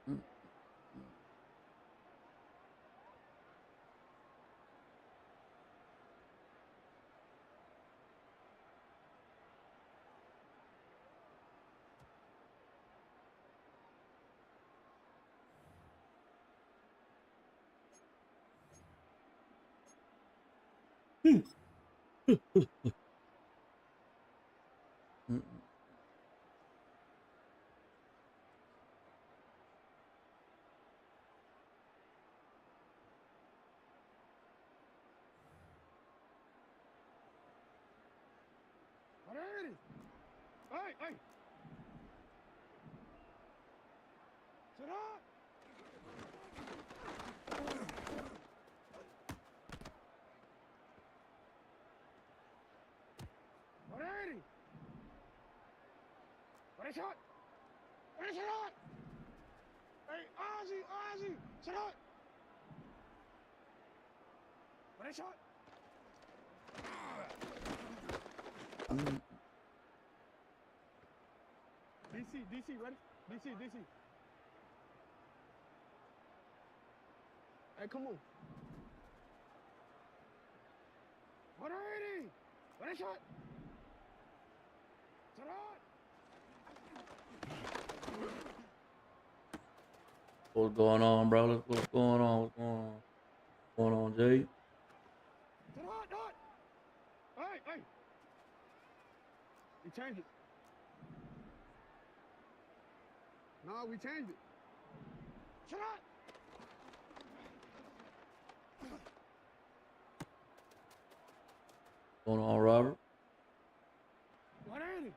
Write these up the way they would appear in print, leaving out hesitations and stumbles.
Mm, mm, mm, Alrighty. Hey, hey. Sit up. Alrighty. Ready, shot. Ready, shot. Hey, Ozzy, Ozzy. Sit up. Ready, shot. mm. DC, DC, ready? DC, DC. Hey, come on. Alrighty. Ready, shot. Sit up. What's going on, bro? What's going on? What's going on? What's going on, Jay? Sit up, dot. Hey, hey. We changed it. No, we changed it. Shut up. What's going on, Robert? Alrighty.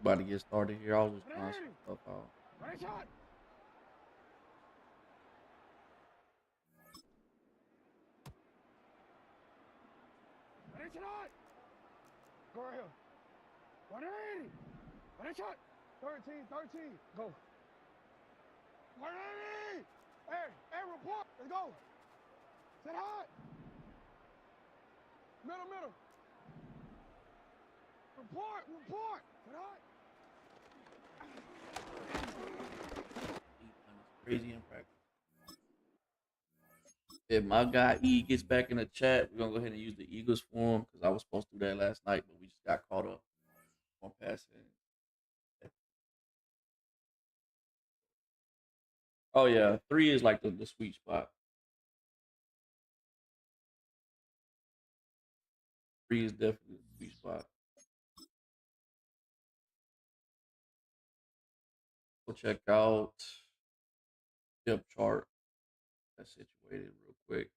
About to get started here. I was just trying some Alrighty. stuff out. Ready, shot. Ready, shot. Go right here. 180. Ready, shot. 13, 13. Go. 180. Hey, hey, report. Let's go. Sit hot. Middle, middle. Report, report. Sit hot. Crazy in practice. If my guy E gets back in the chat, we're gonna go ahead and use the Eagles for him because I was supposed to do that last night, but we just got caught up on passing. Oh yeah, 3 is like the sweet spot. 3 is definitely the sweet spot. Go check out depth chart. That's situated real quick.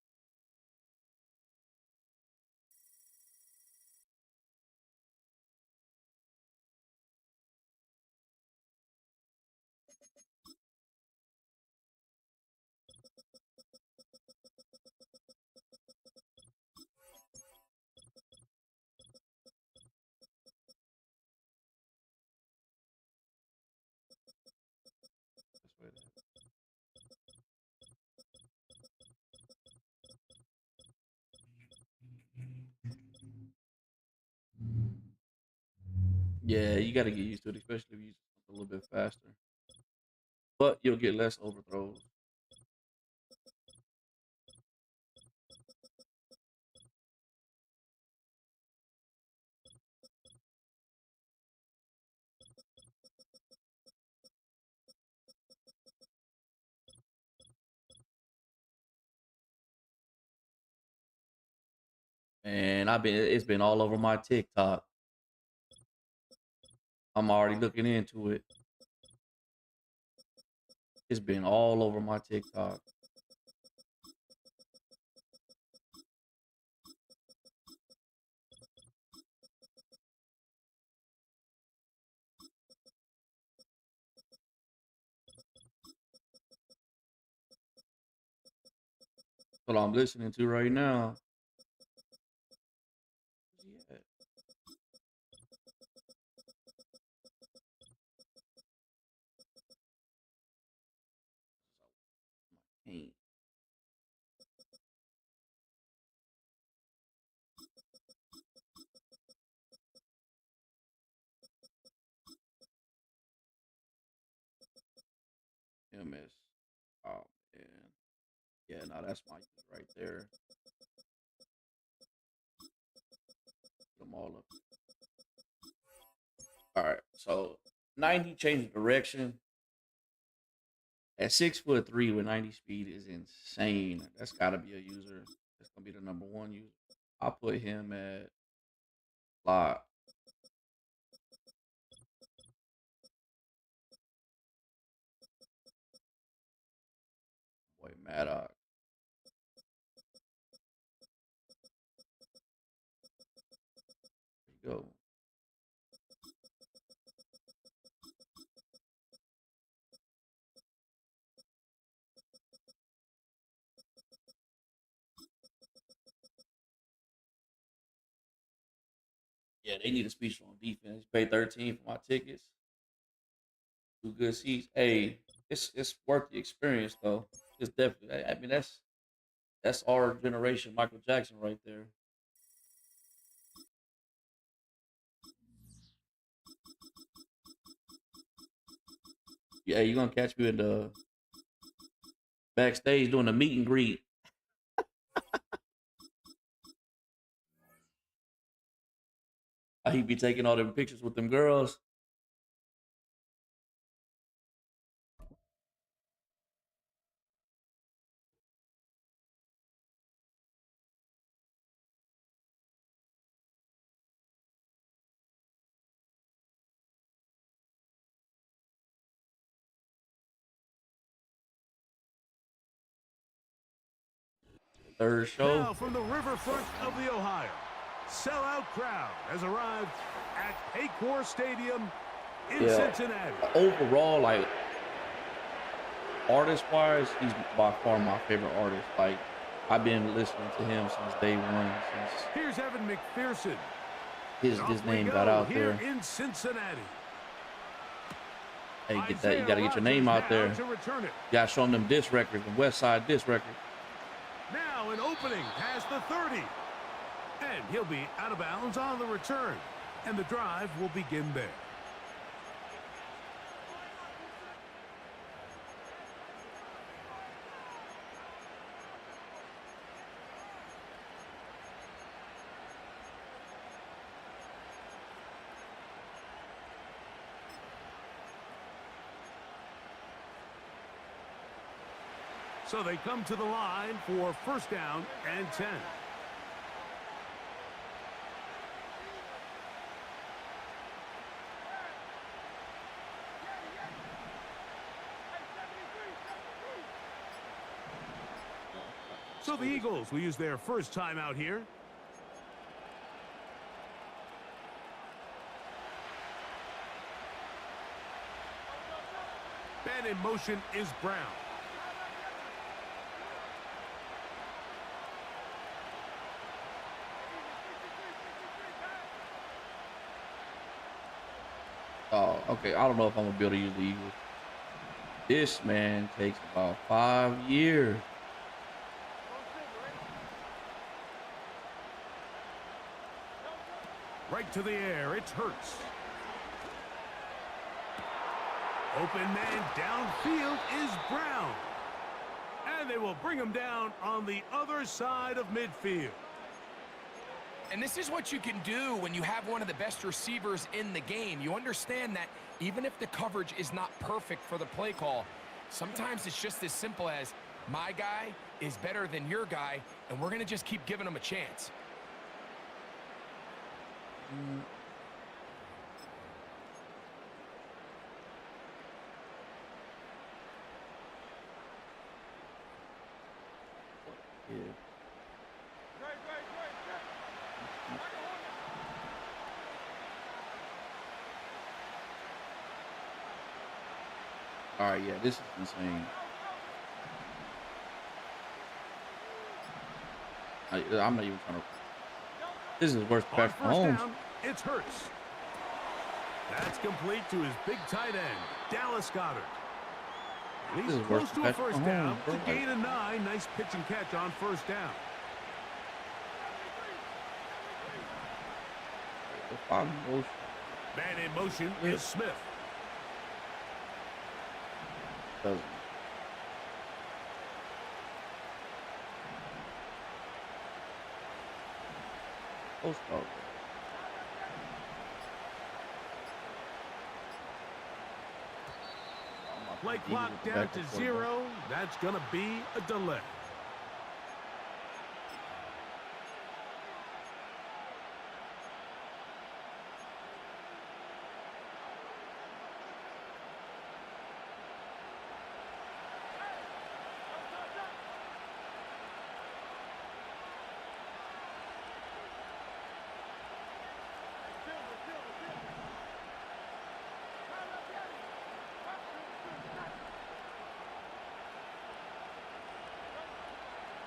That's where it is. Yeah, you got to get used to it, especially if you use it a little bit faster. But you'll get less overthrows. And it's been all over my TikTok. I'm already looking into it. It's been all over my TikTok. What I'm listening to right now. Yeah. Paint. MS. Oh man. Yeah, no, that's my use right there. Put them all up. All right. So 90 change of direction. At 6'3" with 90 speed is insane. That's gotta be a user. That's gonna be the number one user. I'll put him at lot. Boy, Maddox. There you go. Yeah, they need a speech on defense. Pay 13 for my tickets. 2 good seats. Hey, it's worth the experience though. It's definitely. I mean, that's our generation, Michael Jackson, right there. Yeah, you gonna catch me in the backstage doing a meet and greet. He be taking all them pictures with them girls. Third show. Now from the riverfront of the Ohio, sellout crowd has arrived at Paycor Stadium in Yeah. Cincinnati. Overall, like artist wise, he's by far my favorite artist. Like I've been listening to him since day one, since Here's Evan McPherson. his name got out here there. in Cincinnati. Hey, get that! You got to get your name out there. To return it. You got to show them disc records, the West Side disc records. Now an opening past the 30. And he'll be out of bounds on the return. And the drive will begin there. So they come to the line for first down and 10. So the Eagles will use their first time out here. Man in motion is Brown. Oh, okay. I don't know if I'm gonna be able to use the Eagles. This man takes about 5 years. Right to the air, it hurts. Open man downfield is Brown. And they will bring him down on the other side of midfield. And this is what you can do when you have one of the best receivers in the game. You understand that even if the coverage is not perfect for the play call, sometimes it's just as simple as my guy is better than your guy, and we're going to just keep giving him a chance. Yeah. All right, yeah, this is insane. I'm not even trying to. This is worse than On Patrick first Mahomes. down, it's Hurts. That's complete to his big tight end, Dallas Goedert. He's This is close worse to than a Patrick first down. Mahomes, bro. To gain a 9. Nice pitch and catch on first down. Man in motion is Smith. Doesn't. Post dog. Play clock down to 0. That's going to be a delay.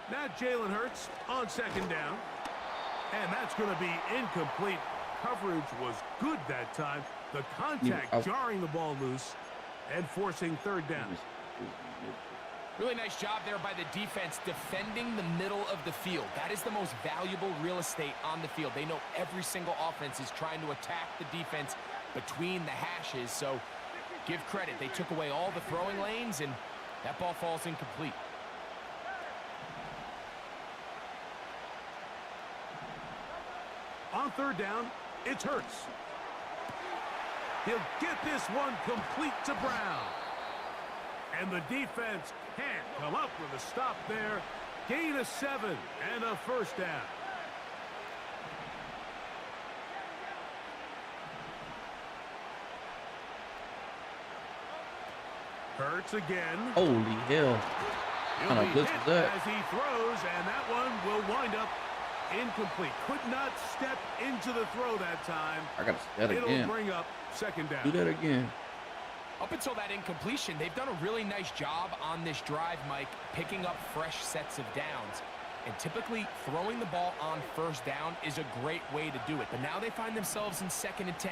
Now Jalen Hurts on second down. And that's going to be incomplete. Coverage was good that time. The contact jarring the ball loose and forcing third down. Really nice job there by the defense defending the middle of the field. That is the most valuable real estate on the field. They know every single offense is trying to attack the defense between the hashes. So give credit. They took away all the throwing lanes, and that ball falls incomplete. On third down, it's Hurts. He'll get this one complete to Brown. And the defense can't come up with a stop there. Gain of 7 and a first down. Hurts again. Holy hell. He'll be hit as he throws, and that one will wind up incomplete. Could not step into the throw that time. I got to see that again. It'll bring up second down. Do that again. Up until that incompletion, they've done a really nice job on this drive, Mike, picking up fresh sets of downs. And typically, throwing the ball on first down is a great way to do it. But now they find themselves in 2nd and 10.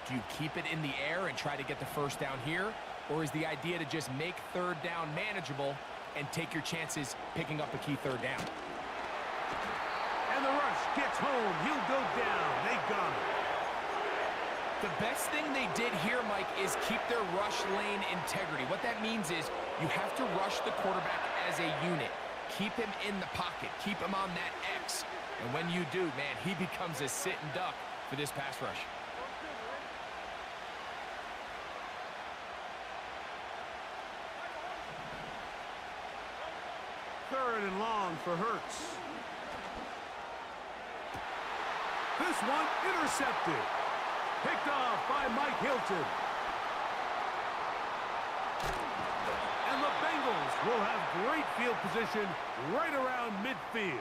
Do you keep it in the air and try to get the first down here? Or is the idea to just make third down manageable and take your chances picking up a key third down? And the rush gets home. He'll go down. They got him. The best thing they did here, Mike, is keep their rush lane integrity. What that means is you have to rush the quarterback as a unit. Keep him in the pocket. Keep him on that X. And when you do, man, he becomes a sit and duck for this pass rush. Third and long for Hurts. This one intercepted. Picked off by Mike Hilton. And the Bengals will have great field position right around midfield.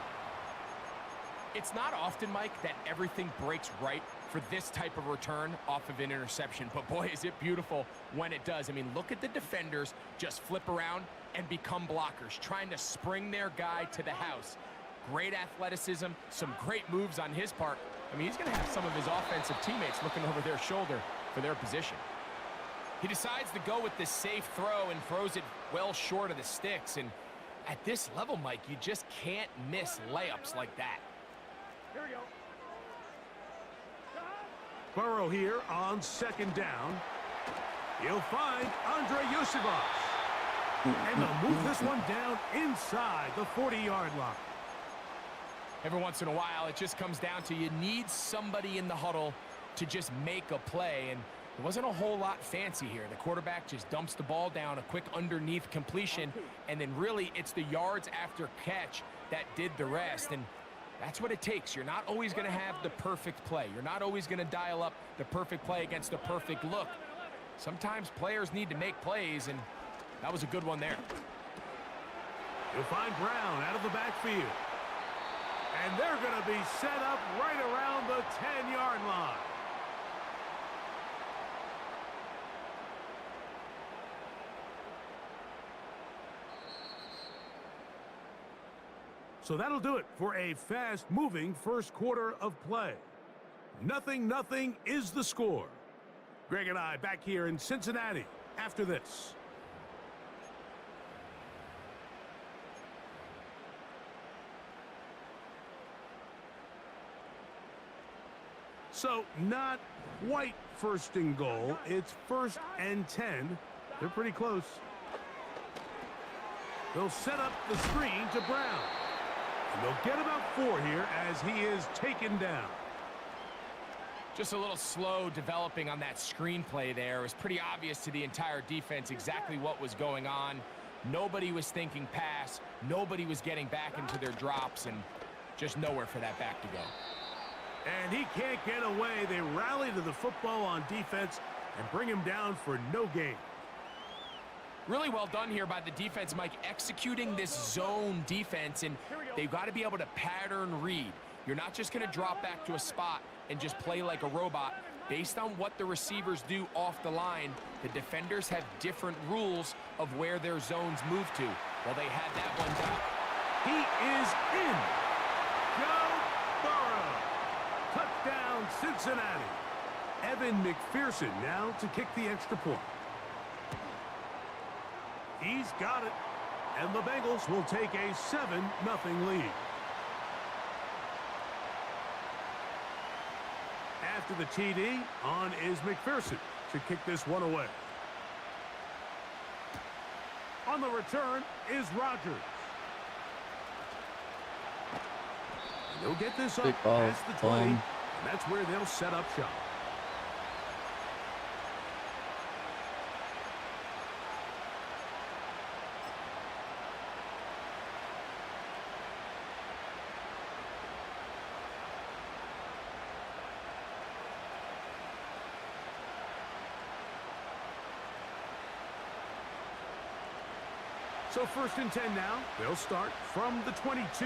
It's not often, Mike, that everything breaks right for this type of return off of an interception. But boy, is it beautiful when it does. I mean, look at the defenders just flip around and become blockers, trying to spring their guy to the house. Great athleticism, some great moves on his part. I mean, he's going to have some of his offensive teammates looking over their shoulder for their position. He decides to go with this safe throw and throws it well short of the sticks. And at this level, Mike, you just can't miss layups like that. Here we go. Burrow here on second down. He'll find Andre Yosivas. And they'll move this one down inside the 40-yard line. Every once in a while, it just comes down to you need somebody in the huddle to just make a play. And it wasn't a whole lot fancy here. The quarterback just dumps the ball down, a quick underneath completion, and then really it's the yards after catch that did the rest. And that's what it takes. You're not always going to have the perfect play. You're not always going to dial up the perfect play against the perfect look. Sometimes players need to make plays, and that was a good one there. You'll find Brown out of the backfield. And they're going to be set up right around the 10-yard line. So that'll do it for a fast-moving first quarter of play. 0-0 is the score. Greg and I back here in Cincinnati after this. So not quite first and goal. It's 1st and 10. They're pretty close. They'll set up the screen to Brown. And they'll get about 4 here as he is taken down. Just a little slow developing on that screenplay there. It was pretty obvious to the entire defense exactly what was going on. Nobody was thinking pass. Nobody was getting back into their drops, and just nowhere for that back to go. And he can't get away. They rally to the football on defense and bring him down for no gain. Really well done here by the defense, Mike, executing this zone defense, and they've got to be able to pattern read. You're not just going to drop back to a spot and just play like a robot. Based on what the receivers do off the line, the defenders have different rules of where their zones move to. Well, they had that one down. He is in. Joe Burrow. Touchdown, Cincinnati. Evan McPherson now to kick the extra point. He's got it. And the Bengals will take a 7-0 lead. After the TD, on is McPherson to kick this one away. On the return is Rodgers. He'll get this up past the 20, and that's where they'll set up shop. So 1st and 10 now. They'll start from the 22.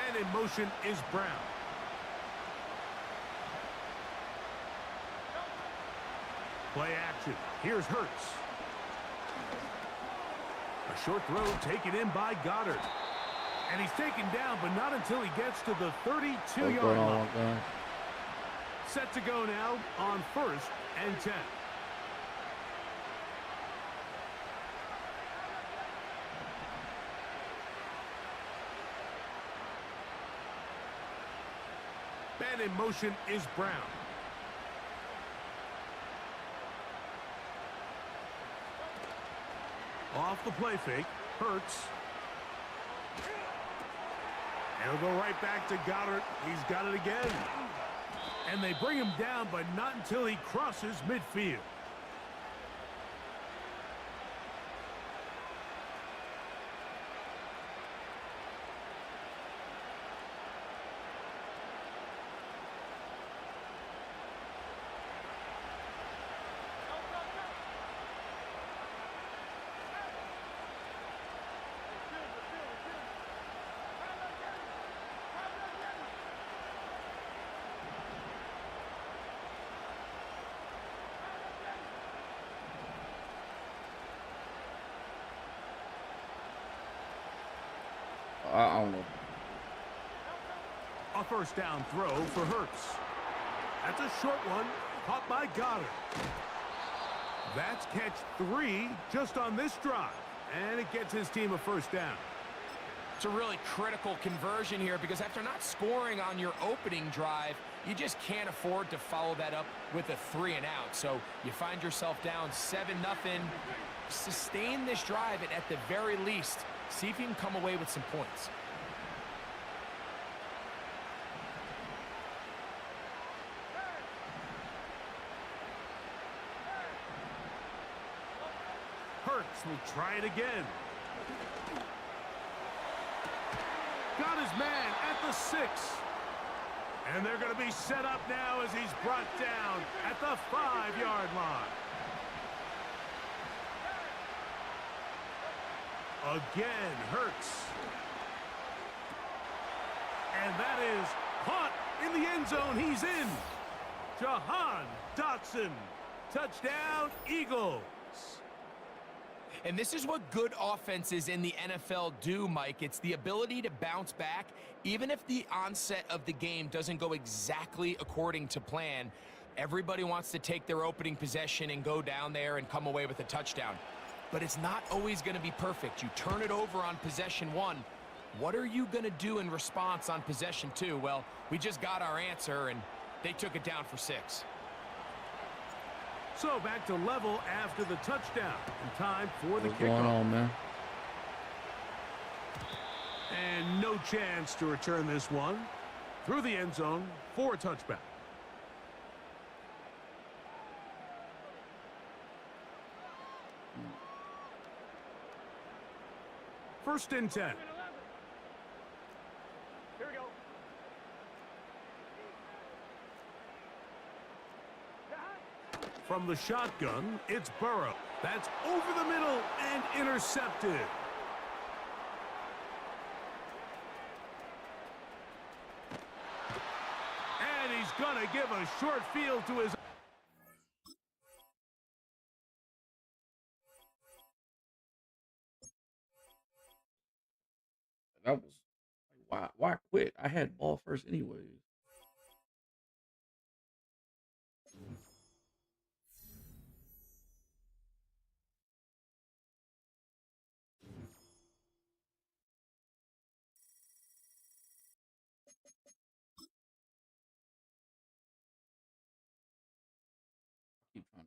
And in motion is Brown. Play action. Here's Hurts. A short throw taken in by Goddard. And he's taken down, but not until he gets to the 32-yard line. Set to go now on 1st and 10. And in motion is Brown. Off the play fake, Hurts. And he'll go right back to Goddard. He's got it again. And they bring him down, but not until he crosses midfield. I don't know. A 1st down throw for Hurts. That's a short one, caught by Goddard. That's catch 3 just on this drive, and it gets his team a 1st down. It's a really critical conversion here because after not scoring on your opening drive, you just can't afford to follow that up with a 3 and out. So you find yourself down 7-0. Sustain this drive and at the very least, see if you can come away with some points. Hurts will try it again. Got his man at the 6. And they're going to be set up now as he's brought down at the 5-yard line. Again, Hurts. And that is caught in the end zone. He's in. Jahan Dotson. Touchdown, Eagles. And this is what good offenses in the NFL do, Mike. It's the ability to bounce back, even if the onset of the game doesn't go exactly according to plan. Everybody wants to take their opening possession and go down there and come away with a touchdown. But it's not always going to be perfect. You turn it over on possession 1. What are you going to do in response on possession 2? Well, we just got our answer, and they took it down for 6. So back to level after the touchdown. And time for the kickoff. What's going on, man? And no chance to return this one through the end zone for a touchback. First and 10. Here we go. From the shotgun, it's Burrow. That's over the middle and intercepted. And he's going to give a short field to his... That was like, why quit? I had ball first anyways. Keep trying.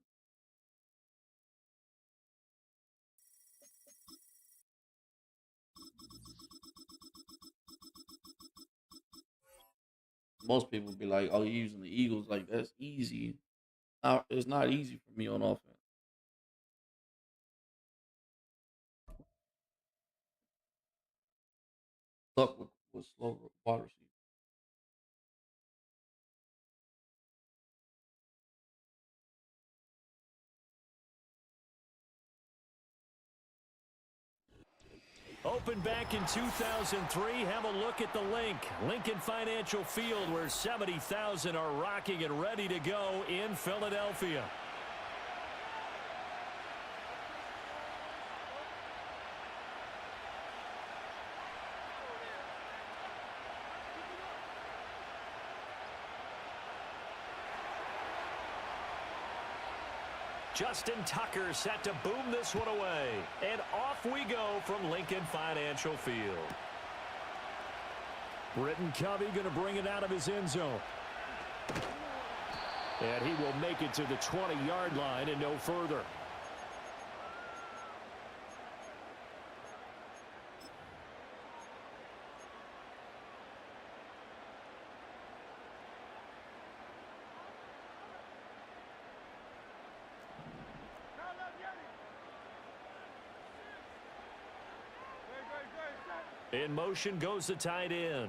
Most people be like, "Oh, you're using the Eagles like that's easy." It's not easy for me on offense. Stuck with slow water receivers. Opened back in 2003, have a look at the link. Lincoln Financial Field, where 70,000 are rocking and ready to go in Philadelphia. Justin Tucker set to boom this one away. And off we go from Lincoln Financial Field. Britton Covey going to bring it out of his end zone. And he will make it to the 20-yard line and no further. In motion goes the tight end.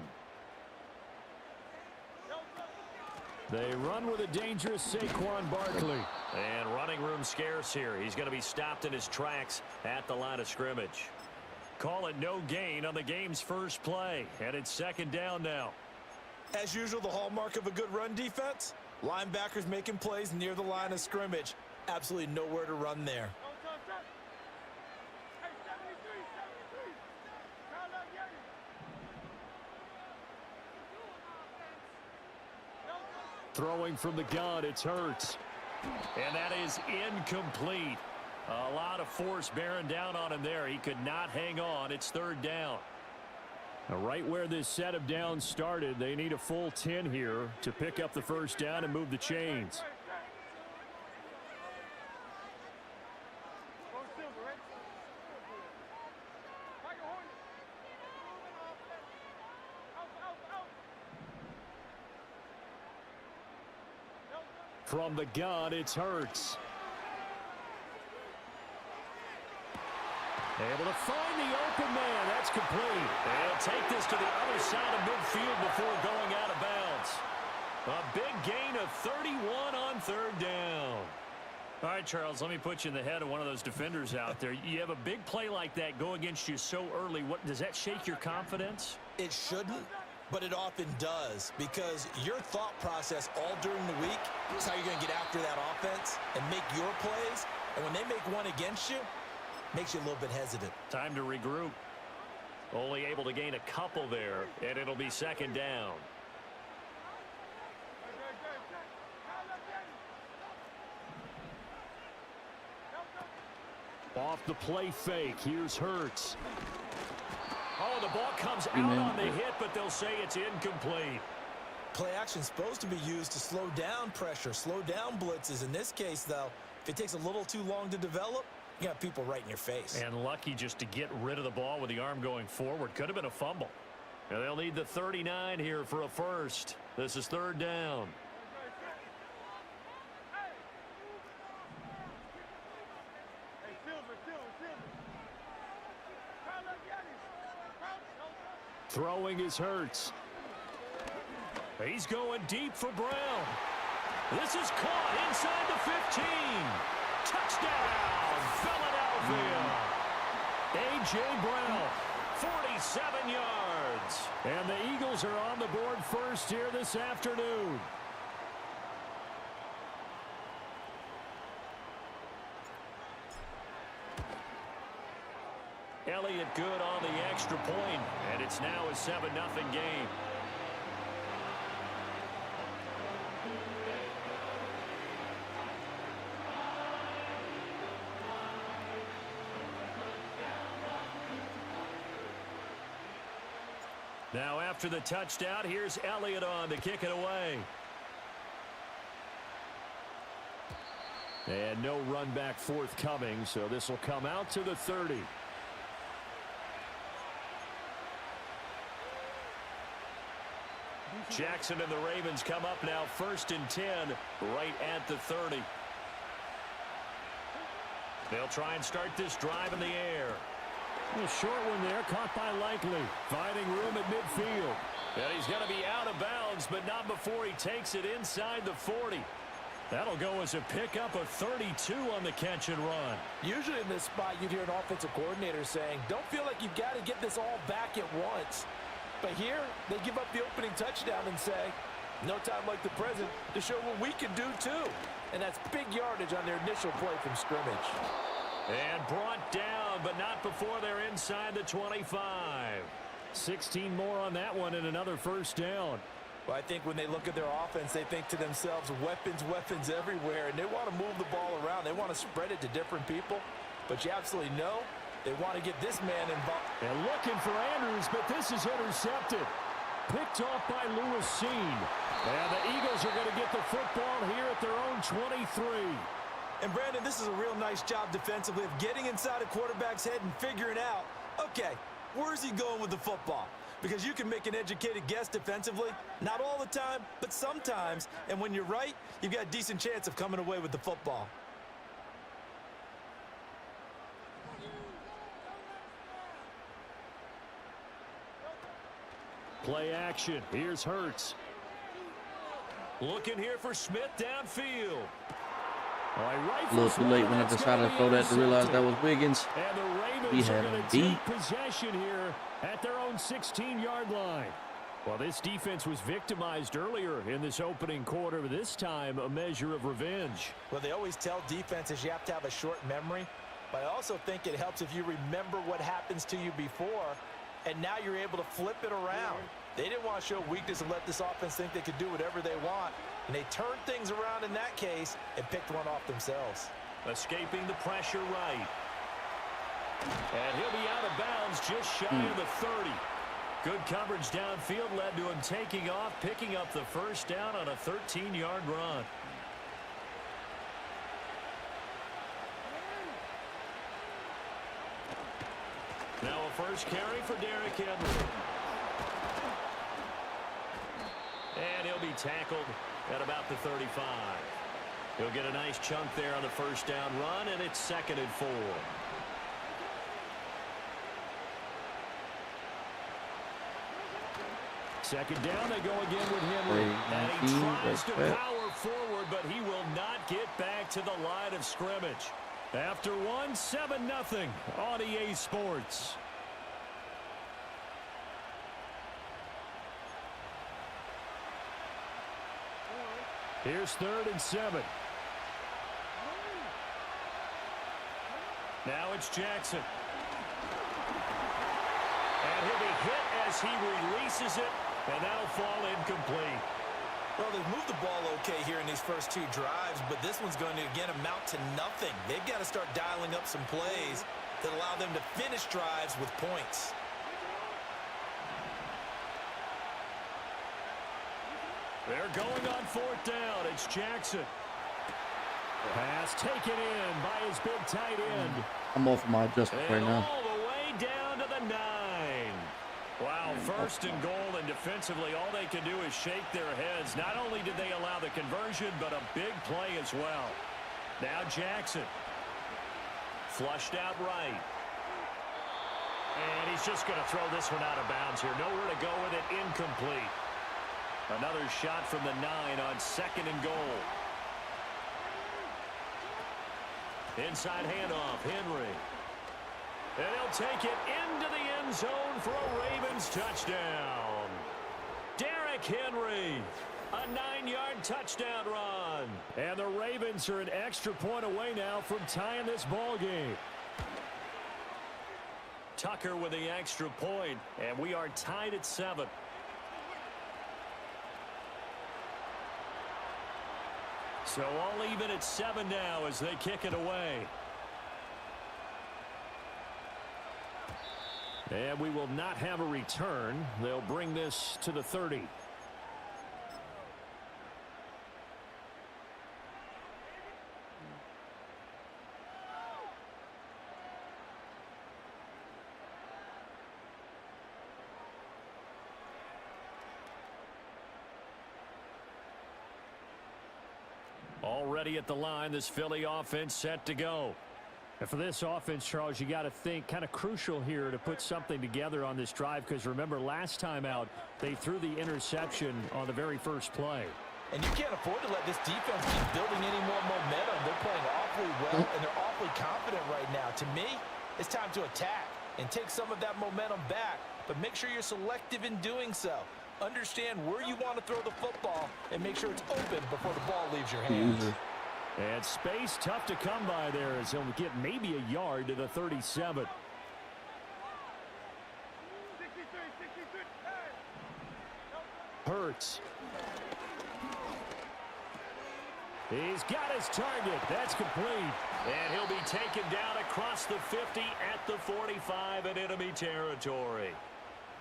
They run with a dangerous Saquon Barkley. And running room scarce here. He's going to be stopped in his tracks at the line of scrimmage. Call it no gain on the game's first play. And it's second down now. As usual, the hallmark of a good run defense, linebackers making plays near the line of scrimmage. Absolutely nowhere to run there. Throwing from the gun, it's Hurts. And that is incomplete. A lot of force bearing down on him there. He could not hang on. It's third down. Now, right where this set of downs started, they need a full 10 here to pick up the first down and move the chains. From the gun, it's Hurts. Able to find the open man. That's complete. They'll take this to the other side of midfield before going out of bounds. A big gain of 31 on third down. All right, Charles, let me put you in the head of one of those defenders out there. You have a big play like that go against you so early. What does that shake your confidence? It shouldn't, but it often does, because your thought process all during the week is how you're going to get after that offense and make your plays. And when they make one against you, makes you a little bit hesitant. Time to regroup. Only able to gain a couple there, and it'll be second down. Off the play fake, here's Hurts. Oh, the ball comes out on the hit, but they'll say it's incomplete. Play action supposed to be used to slow down pressure, slow down blitzes. In this case, though, if it takes a little too long to develop, You got people right in your face. And lucky just to get rid of the ball with the arm going forward. Could have been a fumble. And they'll need the 39 here for a first. This is third down. Throwing is Hurts. He's going deep for Brown. This is caught inside the 15. Touchdown, Philadelphia. A.J. Brown, 47 yards. And the Eagles are on the board first here this afternoon. Elliott good on the extra point, and it's now a 7-0 game. Now after the touchdown, here's Elliott on to kick it away. And no run back forthcoming, so this will come out to the 30. Jackson and the Ravens come up now 1st and 10 right at the 30. They'll try and start this drive in the air. A short one there, caught by Likely. Finding room at midfield. And he's going to be out of bounds, but not before he takes it inside the 40. That'll go as a pickup of 32 on the catch and run. Usually in this spot, you'd hear an offensive coordinator saying, don't feel like you've got to get this all back at once. But here, they give up the opening touchdown and say, no time like the present to show what we can do too. And that's big yardage on their initial play from scrimmage. And brought down, but not before they're inside the 25. 16 more on that one and another first down. Well, I think when they look at their offense, they think to themselves, weapons, weapons everywhere. And they want to move the ball around. They want to spread it to different people. But you absolutely know they want to get this man involved. And looking for Andrews, but this is intercepted. Picked off by Lewis Seen. And the Eagles are going to get the football here at their own 23. And Brandon, this is a real nice job defensively of getting inside a quarterback's head and figuring out, okay, where's he going with the football? Because you can make an educated guess defensively. Not all the time, but sometimes. And when you're right, you've got a decent chance of coming away with the football. Play action. Here's Hurts. Looking here for Smith downfield. A little too late when I decided to throw that to realize that was Wiggins. And the Ravens We had are going him to beat. take possession here at their own 16-yard line. Well, this defense was victimized earlier in this opening quarter, but this time a measure of revenge. Well, they always tell defenses you have to have a short memory, but I also think it helps if you remember what happens to you before, and now you're able to flip it around. They didn't want to show weakness and let this offense think they could do whatever they want. And they turned things around in that case and picked one off themselves. Escaping the pressure right. And he'll be out of bounds just shy of the 30. Good coverage downfield led to him taking off, picking up the first down on a 13-yard run. Now a first carry for Derrick Henry. And he'll be tackled at about the 35. He'll get a nice chunk there on the first down run, and it's 2nd and 4. Second down, they go again with Henry. And he tries to power forward, but he will not get back to the line of scrimmage. After one, 7-0 on EA Sports. Here's 3rd and 7. Now it's Jackson. And he'll be hit as he releases it, and that'll fall incomplete. Well, they've moved the ball okay here in these first two drives, but this one's going to, again, amount to nothing. They've got to start dialing up some plays that allow them to finish drives with points. They're going on 4th down. It's Jackson. Pass taken in by his big tight end. I'm off my adjustments right And now. all the way down to the 9. Wow, first and goal, and defensively, all they can do is shake their heads. Not only did they allow the conversion, but a big play as well. Now Jackson. Flushed out right. And he's just going to throw this one out of bounds here. Nowhere to go with it. Incomplete. Another shot from the 9 on 2nd and goal. Inside handoff, Henry. And he'll take it into the end zone for a Ravens touchdown. Derrick Henry, a 9-yard touchdown run. And the Ravens are an extra point away now from tying this ball game. Tucker with the extra point, and we are tied at 7. So all even at 7 now as they kick it away. And we will not have a return. They'll bring this to the 30. Already at the line, this Philly offense set to go. And for this offense, Charles, you got to think kind of crucial here to put something together on this drive, because remember last time out they threw the interception on the very first play. And you can't afford to let this defense keep building any more momentum. They're playing awfully well, and they're awfully confident right now. To me, it's time to attack and take some of that momentum back, but make sure you're selective in doing so. Understand where you want to throw the football and make sure it's open before the ball leaves your hands. And space tough to come by there as he'll get maybe a yard to the 37. Hurts. He's got his target. That's complete. And he'll be taken down across the 50 at the 45 in enemy territory.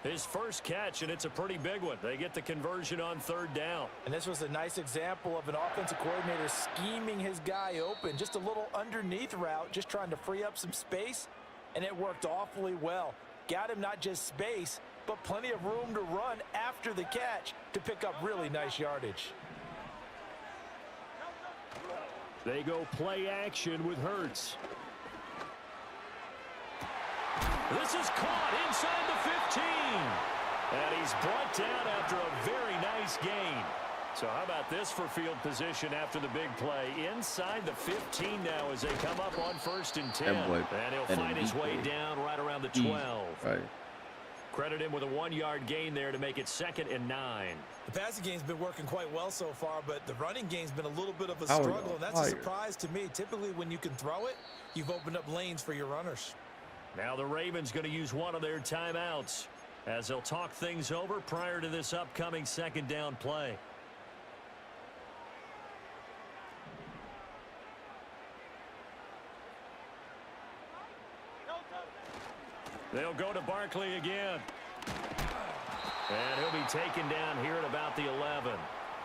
His first catch, and it's a pretty big one. They get the conversion on 3rd down. And this was a nice example of an offensive coordinator scheming his guy open. Just a little underneath route, just trying to free up some space, and it worked awfully well. Got him not just space, but plenty of room to run after the catch to pick up really nice yardage. They go play action with Hurts. This is caught inside the 15. And he's brought down after a very nice gain. So how about this for field position after the big play? Inside the 15 now as they come up on 1st and 10. And he'll find his way down right around the 12. Right. Credit him with a 1-yard gain there to make it 2nd and 9. The passing game's been working quite well so far, but the running game's been a little bit of a struggle. And that's a surprise to me. Typically, when you can throw it, you've opened up lanes for your runners. Now the Ravens going to use one of their timeouts as they'll talk things over prior to this upcoming 2nd down play. They'll go to Barkley again. And he'll be taken down here at about the 11.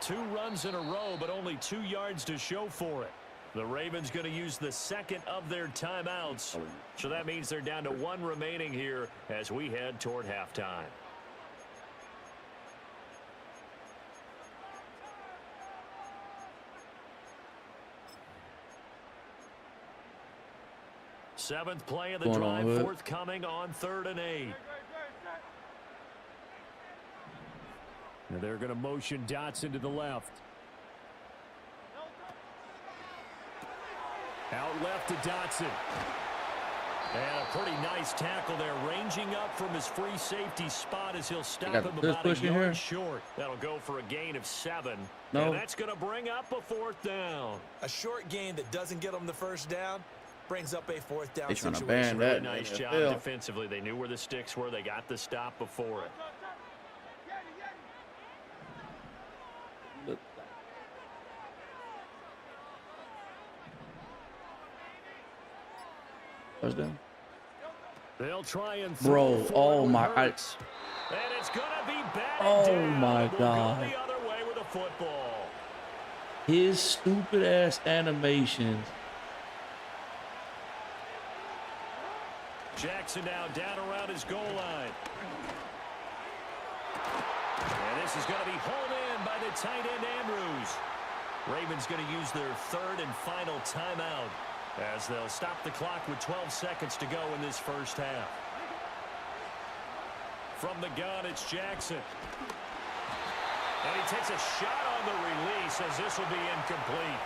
2 runs in a row, but only 2 yards to show for it. The Ravens going to use the 2nd of their timeouts. So that means they're down to 1 remaining here as we head toward halftime. Seventh play of the drive forthcoming on 3rd and 8. And they're going to motion Dotson to the left. Out left to Dotson. And a pretty nice tackle there, ranging up from his free safety spot as he'll stop him about a yard short. That'll go for a gain of 7. And that's going to bring up a 4th down. A short gain that doesn't get them the 1st down brings up a 4th down situation. situation. Ban that. Really nice job defensively. They knew where the sticks were. They got the stop before it. Touchdown. They'll try and throw. Oh my! And it's gonna be batted oh down. my We'll God! go the other way with a football. His stupid ass animations. Jackson now down around his goal line. And this is going to be hauled in by the tight end Andrews. Ravens going to use their third and final timeout as they'll stop the clock with 12 seconds to go in this first half. From the gun, it's Jackson. And he takes a shot on the release as this will be incomplete.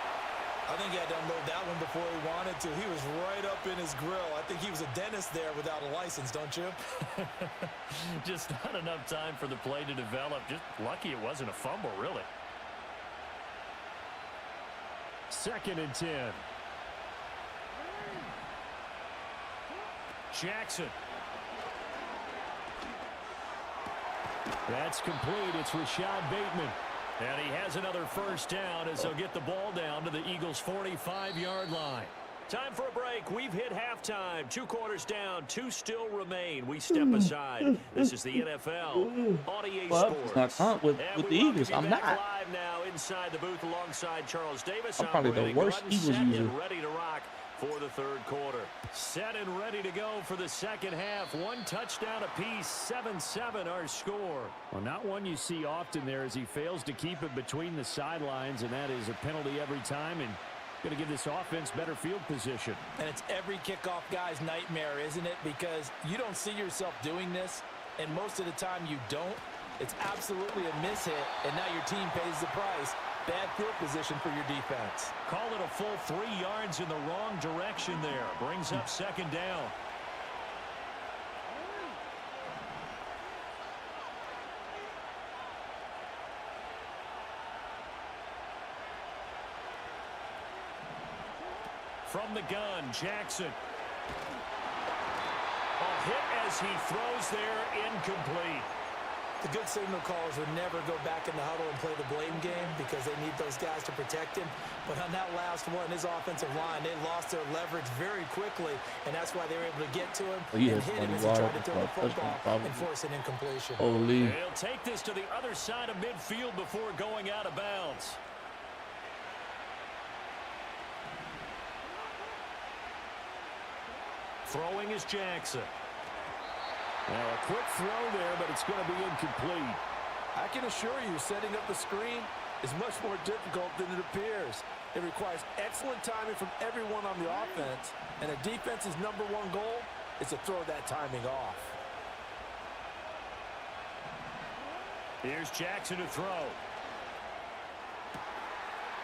I think he had to unload that one before he wanted to. He was right up in his grill. I think he was a dentist there without a license, don't you? Just not enough time for the play to develop. Just lucky it wasn't a fumble, really. 2nd and 10. Jackson. That's complete. It's Rashad Bateman. And he has another first down as they'll get the ball down to the Eagles' 45-yard line. Time for a break. We've hit halftime. 2 quarters down. 2 still remain. We step aside. This is the NFL on EA Sports. Not count with the Eagles. I'm not. Live now inside the booth alongside Charles Davis. I'm probably the worst Eagles user. Ready to rock for the third quarter. Set and ready to go for the second half. 1 touchdown apiece, 7-7 our score. Well, not one you see often there as he fails to keep it between the sidelines, and that is a penalty every time, and going to give this offense better field position. And it's every kickoff guy's nightmare, isn't it? Because you don't see yourself doing this, and most of the time you don't. It's absolutely a mishit, and now your team pays the price. Bad field position for your defense. Call it a full 3 yards in the wrong direction there. Brings up 2nd down. From the gun, Jackson. A hit as he throws there, incomplete. The good signal callers would never go back in the huddle and play the blame game because they need those guys to protect him. But on that last one, his offensive line, they lost their leverage very quickly, and that's why they were able to get to him and hit him as he tried to throw the football and force an incompletion. Holy. He'll take this to the other side of midfield before going out of bounds. Throwing is Jackson. Now a quick throw there, but it's going to be incomplete. I can assure you, setting up the screen is much more difficult than it appears. It requires excellent timing from everyone on the offense, and a defense's #1 goal is to throw that timing off. Here's Jackson to throw.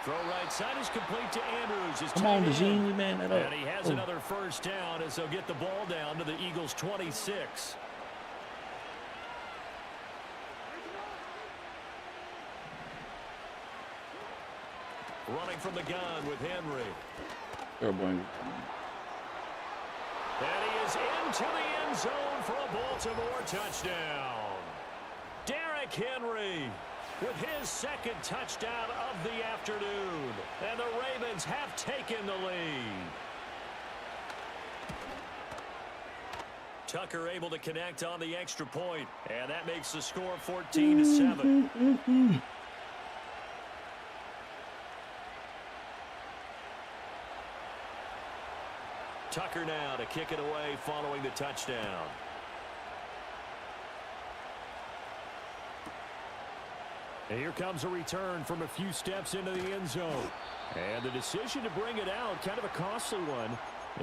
Throw right side is complete to Andrews. Come on, DeGene, we man that up. And he has another first down as they'll get the ball down to the Eagles' 26. Running from the gun with Henry. And he is into the end zone for a Baltimore touchdown. Derrick Henry with his 2nd touchdown of the afternoon. And the Ravens have taken the lead. Tucker able to connect on the extra point, and that makes the score 14-7. Tucker now to kick it away following the touchdown. And here comes a return from a few steps into the end zone. And the decision to bring it out, kind of a costly one,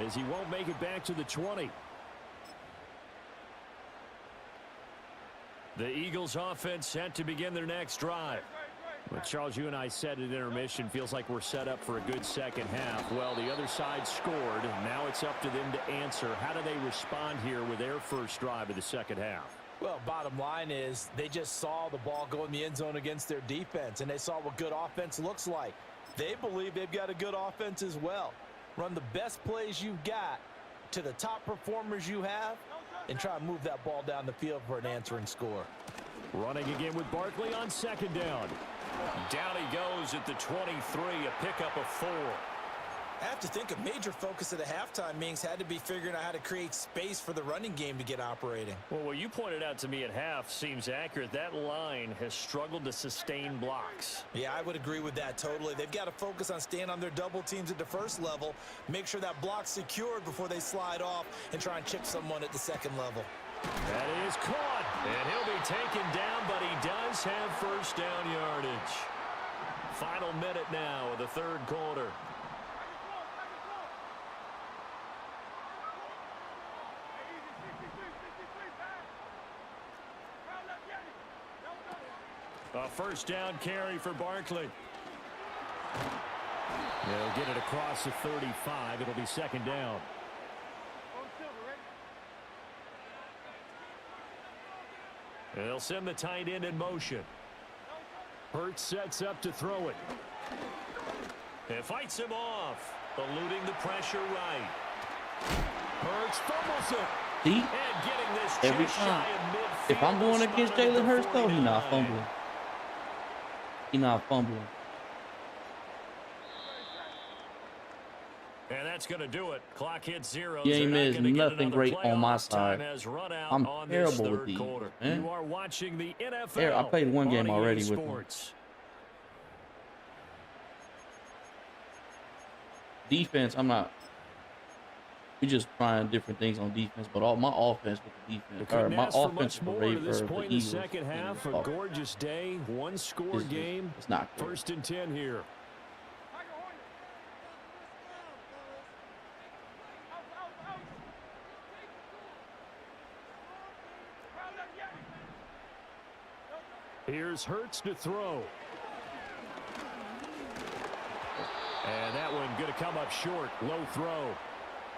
as he won't make it back to the 20. The Eagles offense set to begin their next drive. Well, Charles, you and I said at intermission, feels like we're set up for a good second half. Well, the other side scored. Now it's up to them to answer. How do they respond here with their first drive of the second half? Well, bottom line is they just saw the ball go in the end zone against their defense, and they saw what good offense looks like. They believe they've got a good offense as well. Run the best plays you've got to the top performers you have and try to move that ball down the field for an answering score. Running again with Barkley on 2nd down. Down he goes at the 23, a pickup of 4. I have to think a major focus of the halftime meetings had to be figuring out how to create space for the running game to get operating. Well, what you pointed out to me at half seems accurate. That line has struggled to sustain blocks. Yeah, I would agree with that totally. They've got to focus on staying on their double teams at the first level, make sure that block's secured before they slide off and try and chip someone at the second level. That is caught, and he'll be taken down, but he does have first down yardage. Final minute now of the third quarter. A first down carry for Barkley. They'll get it across the 35. It'll be second down. They'll send the tight end in motion. Hurts sets up to throw it. And fights him off, eluding the pressure right. Hurts fumbles it. See? And getting this Every just time. shy of midfield. If I'm going against Spotted at Jalen the Hurts, though, he not 49. fumbling. He not fumbling. And that's going to do it. Clock hits 0. You ain't They're not missed gonna get nothing another great on my playoff. Time side. has run out I'm on this terrible with third these, quarter. man. You are watching the NFL. Yeah, I played one game on already EA with them. Sports. Defense, I'm not. We just trying different things on defense, but all my offense with the defense, or Couldn't my ask for offense much with the more to this the point in the Eagles, second half. A gorgeous day, one score game. It's not good. First and 10 here. Here's Hurts to throw. And that one going to come up short. Low throw.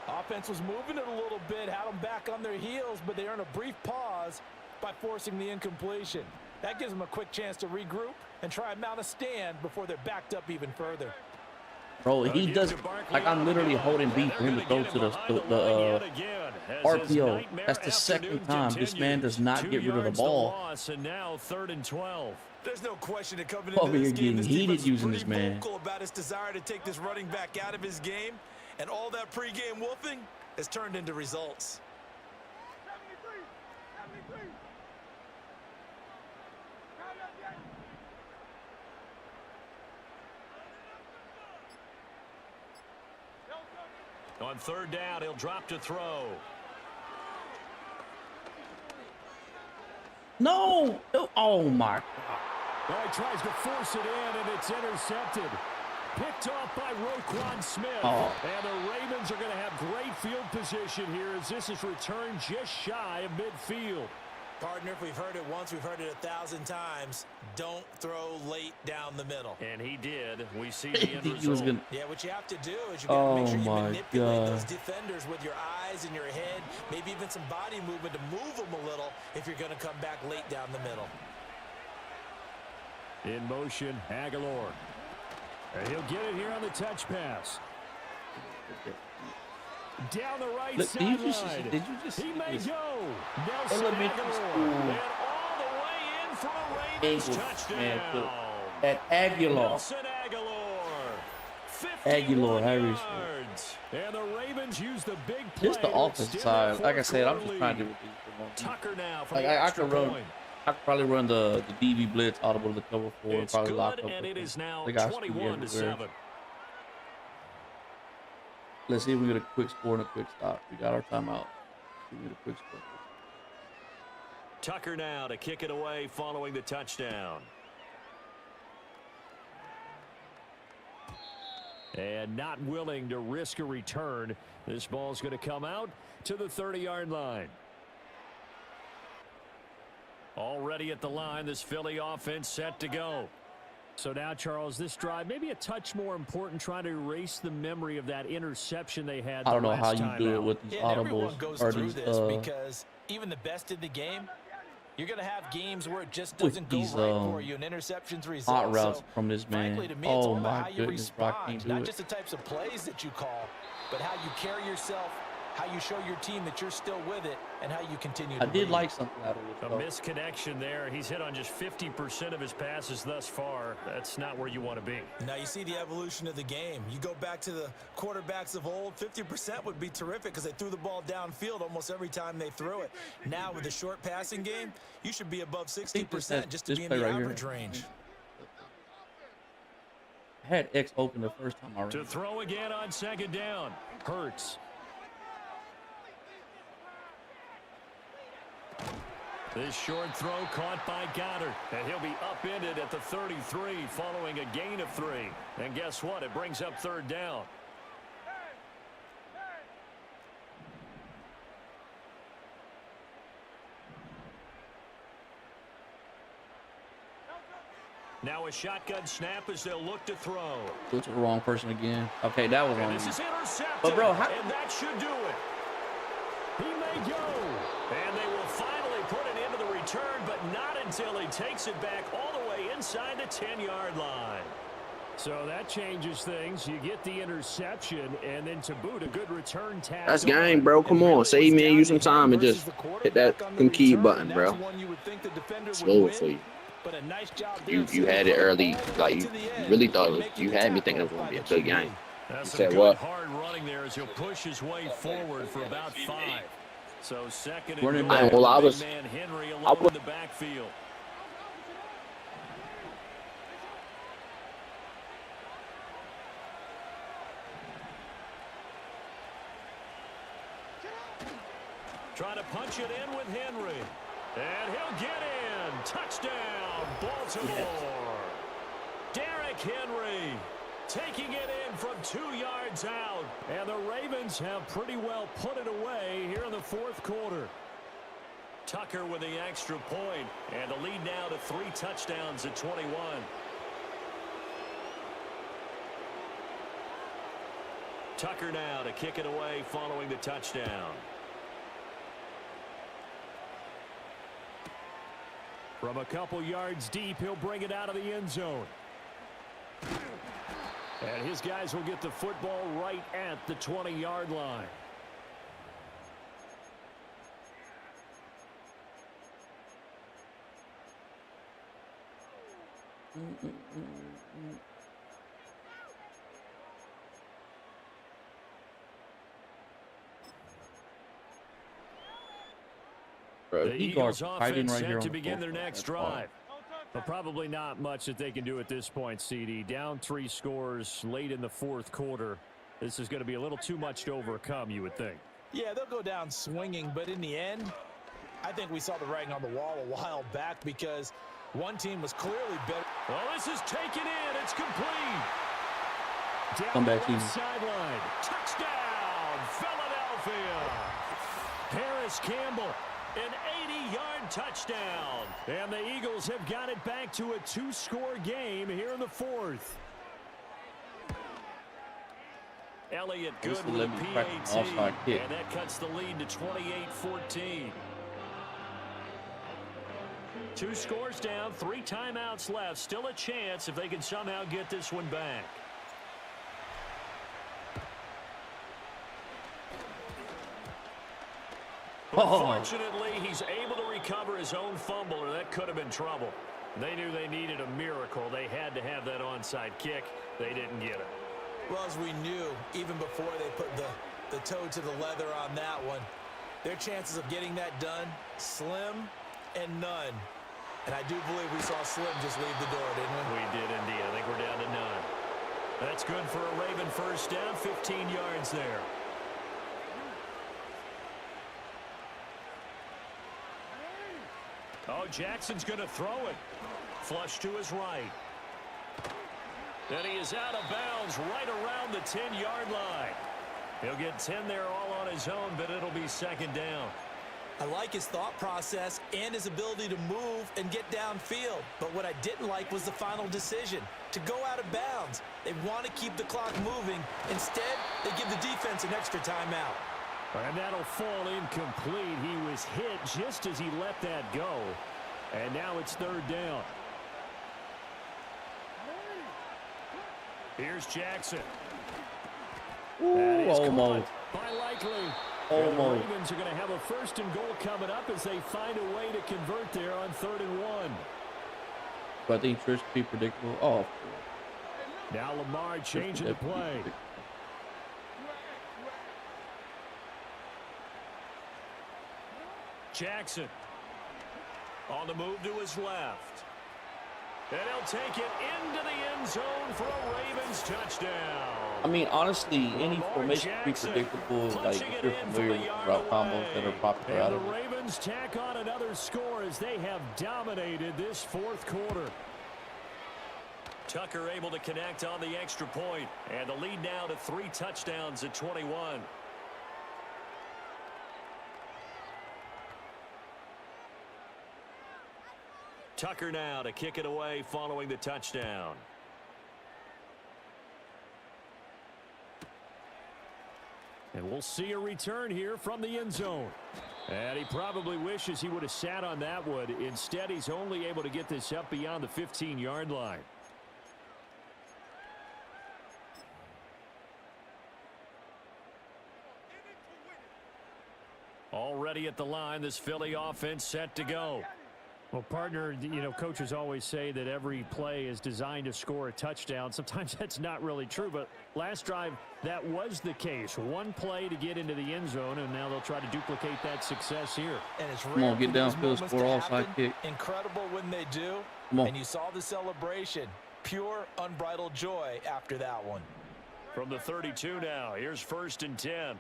Offense was moving it a little bit, had them back on their heels, but they earned a brief pause by forcing the incompletion. That gives them a quick chance to regroup and try and mount a stand before they're backed up even further. Bro, he does, like, I'm literally holding B for him to throw to the RPO. That's the second time this man does not get rid of the ball. And now 3rd and 12. There's no question that coming Over into here this game, getting this heated defense is using pretty this man. vocal about his desire to take this running back out of his game, and all that pregame wolfing has turned into results. On 3rd down, he'll drop to throw. No! Oh my God. Well, he tries to force it in, and it's intercepted. Picked off by Roquan Smith. Oh. And the Ravens are going to have great field position here as this is returned just shy of midfield. Partner, if we've heard it once, we've heard it 1,000 times. Don't throw late down the middle. And he did. We see the end He was result. gonna, Yeah, what you have to do is you got to make sure you my manipulate God. those defenders with your eyes and your head, maybe even some body movement to move them a little if you're going to come back late down the middle. In motion, Aguilar. And he'll get it here on the touch pass. Down the right look, sideline. did you just He may this go. Nelson elementary Aguilar. school And all the way in for a Ravens English touchdown. man put at Aguilar? Nelson Aguilar. 51 Aguilar, how you say? yards. And the Ravens use the big play. Just the to offensive extend side. their Like I said, I'm fourth just trying to do lead. what these Tucker now from Like the I extra could run. point. I could probably run the DB blitz audible to the cover 4 and It's probably good, lock up. and it is now They got speed 21 to everywhere. 7. Let's see if we get a quick score and a quick stop. We got our timeout. We get a quick score. Tucker now to kick it away following the touchdown. And not willing to risk a return. This ball's going to come out to the 30-yard line. Already at the line, this Philly offense set to go. So now, Charles, this drive, maybe a touch more important, trying to erase the memory of that interception they had. I don't know how last you time do it out. with these Yeah, and everyone audibles goes or through these this because even the best in the game, you're going to have games where it just with doesn't go these, right for you, and interceptions result. hot routes So, from this man. frankly, to me, it's Oh all about my how you goodness, bro, I can't respond, do not it. just the types of plays that you call, but how you carry yourself how you show your team that you're still with it, and how you continue to I did lead. like something out of it, A though. misconnection there. He's hit on just 50% of his passes thus far. That's not where you want to be. Now you see the evolution of the game. You go back to the quarterbacks of old, 50% would be terrific because they threw the ball downfield almost every time they threw it. Now with the short passing game, you should be above 60% just to this be in play the right here. average range. I had X open the first time already. To throw again on second down. Hurts. This short throw caught by Goddard. And he'll be upended at the 33 following a gain of 3. And guess what? It brings up third down. Now a shotgun snap as they'll look to throw. Go to the wrong person again. Okay, that was And on this me. is intercepted. But, bro, how... And that should do it. He may go. And they will finally put it into the return, but not until he takes it back all the way inside the 10-yard line. So that changes things. You get the interception, and then to boot, a good return tackle. That's game, bro. Come on. Save me and you some time and just hit that key button, bro. Slow it for you. But a nice job You had it early. Like, you really thought you had me thinking it was going to be a good game. That's You said good what? hard running there as he'll push his way forward for about 5. So second Running and back. goal. Well, I Big was- man Henry alone in the backfield. Trying to punch it in with Henry. And he'll get in. Touchdown, Baltimore. Derrick Henry taking it in from 2 yards out. And the Ravens have pretty well put it away here in the fourth quarter. Tucker with the extra point, and the lead now to 3 touchdowns at 21. Tucker now to kick it away following the touchdown. From a couple yards deep, he'll bring it out of the end zone. And his guys will get the football right at the 20-yard line. Bro, The he guards Eagles tight end offense right here set on to the begin their fourth. next That's hard. drive. But probably not much that they can do at this point, CD. Down 3 scores late in the fourth quarter. This is going to be a little too much to overcome, you would think. Yeah, they'll go down swinging, but in the end, I think we saw the writing on the wall a while back because one team was clearly better. Well, this is taken in. It's complete. Down Come back, the team. left sideline. Touchdown, Philadelphia. Paris Campbell, an 80-yard touchdown. And the Eagles have got it back to a 2-score game here in the fourth. Elliott This good will with a let me crack an PAT, offside kick. and that cuts the lead to 28-14. 2 scores down, 3 timeouts left. Still a chance if they can somehow get this one back. Fortunately, he's able to recover his own fumble, or that could have been trouble. They knew they needed a miracle. They had to have that onside kick. They didn't get it. Well, as we knew, even before they put the toe to the leather on that one, their chances of getting that done, slim and none. And I do believe we saw Slim just leave the door, didn't we? We did indeed. I think we're down to none. That's good for a Raven first down, 15 yards there. Oh, Jackson's going to throw it. Flush to his right. And he is out of bounds right around the 10-yard line. He'll get 10 there all on his own, but it'll be second down. I like his thought process and his ability to move and get downfield. But what I didn't like was the final decision, to go out of bounds. They want to keep the clock moving. Instead, they give the defense an extra timeout. And that'll fall incomplete. He was hit just as he let that go. And now it's third down. Here's Jackson. Ooh, almost. By Likely. And the Almost. Ravens are going to have a 1st and goal coming up as they find a way to convert there on 3rd and 1. But I think Trish could be predictable. Oh, Now Lamar changing the play. Jackson on the move to his left. And he'll take it into the end zone for a Ravens touchdown. I mean, honestly, any formation can be predictable. Like, if you're familiar with route combos that are popular out And of the it. Ravens tack on another score as they have dominated this 4th quarter. Tucker able to connect on the extra point, and the lead now to 3 touchdowns at 21. Tucker now to kick it away following the touchdown. And we'll see a return here from the end zone. And he probably wishes he would have sat on that one. Instead, he's only able to get this up beyond the 15-yard line. Already at the line, this Philly offense set to go. Well, partner, you know, coaches always say that every play is designed to score a touchdown. Sometimes that's not really true, but last drive, that was the case. One play to get into the end zone, and now they'll try to duplicate that success here. And it's Come on, get downfield, score offside kick. Incredible when they do. Come on. And you saw the celebration. Pure, unbridled joy after that one. From the 32 now, here's 1st and 10.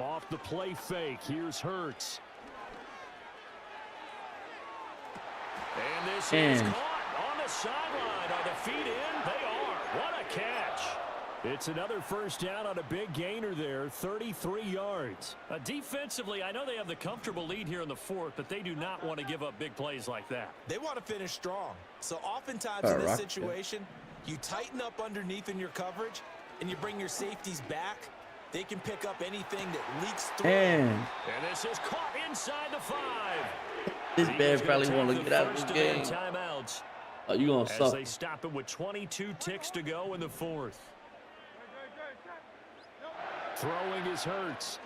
Off the play fake, here's Hurts. And this is caught on the sideline. Are the feet in? They are. What a catch. It's another 1st down on a big gainer there, 33 yards. Defensively, I know they have the comfortable lead here in the 4th, but they do not want to give up big plays like that. They want to finish strong. So oftentimes in this situation, you tighten up underneath in your coverage, and you bring your safeties back. They can pick up anything that leaks through. And this is caught inside the 5. This man probably want to get out of this game. Timeouts. Oh, you gonna as suck. they stop it with 22 ticks to go in the 4th. Throwing his Hurts.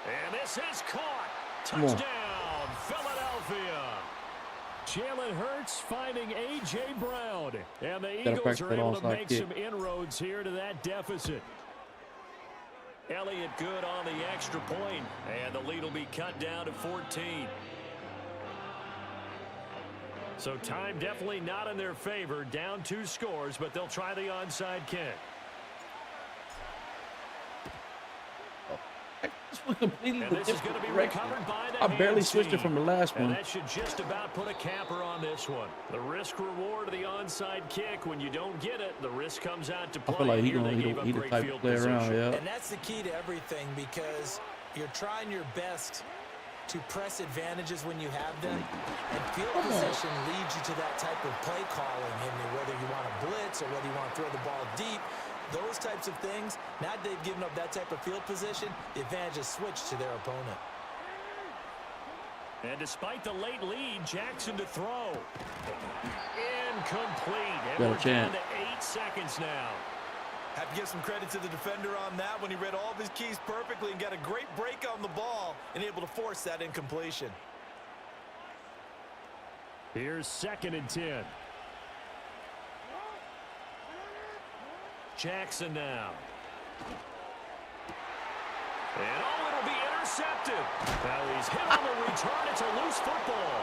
And this is caught. Touchdown, Philadelphia. Jalen Hurts finding A.J. Brown. And the Eagles are able to make some inroads here to that deficit. Elliott good on the extra point, and the lead will be cut down to 14. So time definitely not in their favor. Down 2 scores, but they'll try the onside kick. This was completely And this is going to be recovered by the I barely hands switched it team. from the last And one. that should just about put a capper on this one. The risk reward of the onside kick. When you don't get it, the risk comes out to play. I feel like Here they he gave up the great type field to play around, position. yeah. And that's the key to everything, because you're trying your best to press advantages when you have them. And field position leads you to that type of play calling, and whether you want to blitz or whether you want to throw the ball deep. Those types of things, now that they've given up that type of field position, the advantage is switched to their opponent. And despite the late lead, Jackson to throw. Incomplete. And Got a we're down chance. to 8 seconds now. Have to give some credit to the defender on that when he read all of his keys perfectly and got a great break on the ball and able to force that incompletion. Here's 2nd and 10. Jackson now. And it'll be intercepted. Now he's hit on the return. It's a loose football.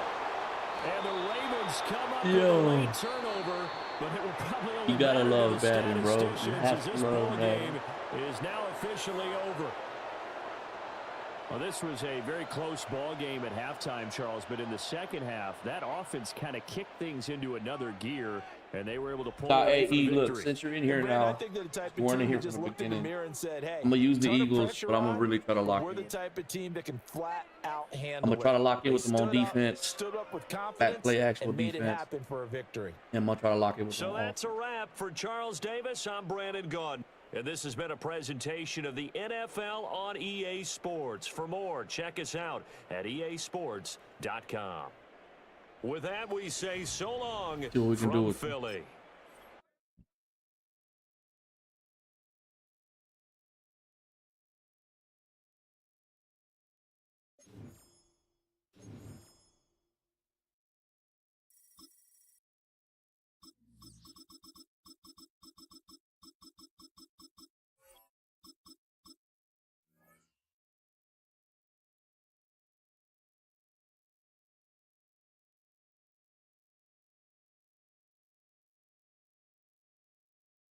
And the Ravens come up with a late turnover, but it will probably only You gotta matter love to the Madden, bro. You statisticians have as to this love ball Madden. game is now officially over. Well, this was a very close ball game at halftime, Charles, but in the second half, that offense kind of kicked things into another gear, and they were able to pull away for the victory. Look, since you're in here Brandon, now, I think they're the type you of weren't team in here that just from the looked in the beginning. mirror and said, hey, I'm gonna use the ton of Eagles, pressure but I'm gonna on, really try to lock we're in. the type of team that can flat out handle I'm gonna try to lock in it. with them on They stood up, defense. stood up with Back confidence, play actual and made it defense. happen for a victory. And I'm gonna try to lock it with them So on that's a wrap for Charles Davis. I'm Brandon Gaudin. And this has been a presentation of the NFL on EA Sports. For more, check us out at easports.com. With that, we say so long See what we can do from with them. Philly.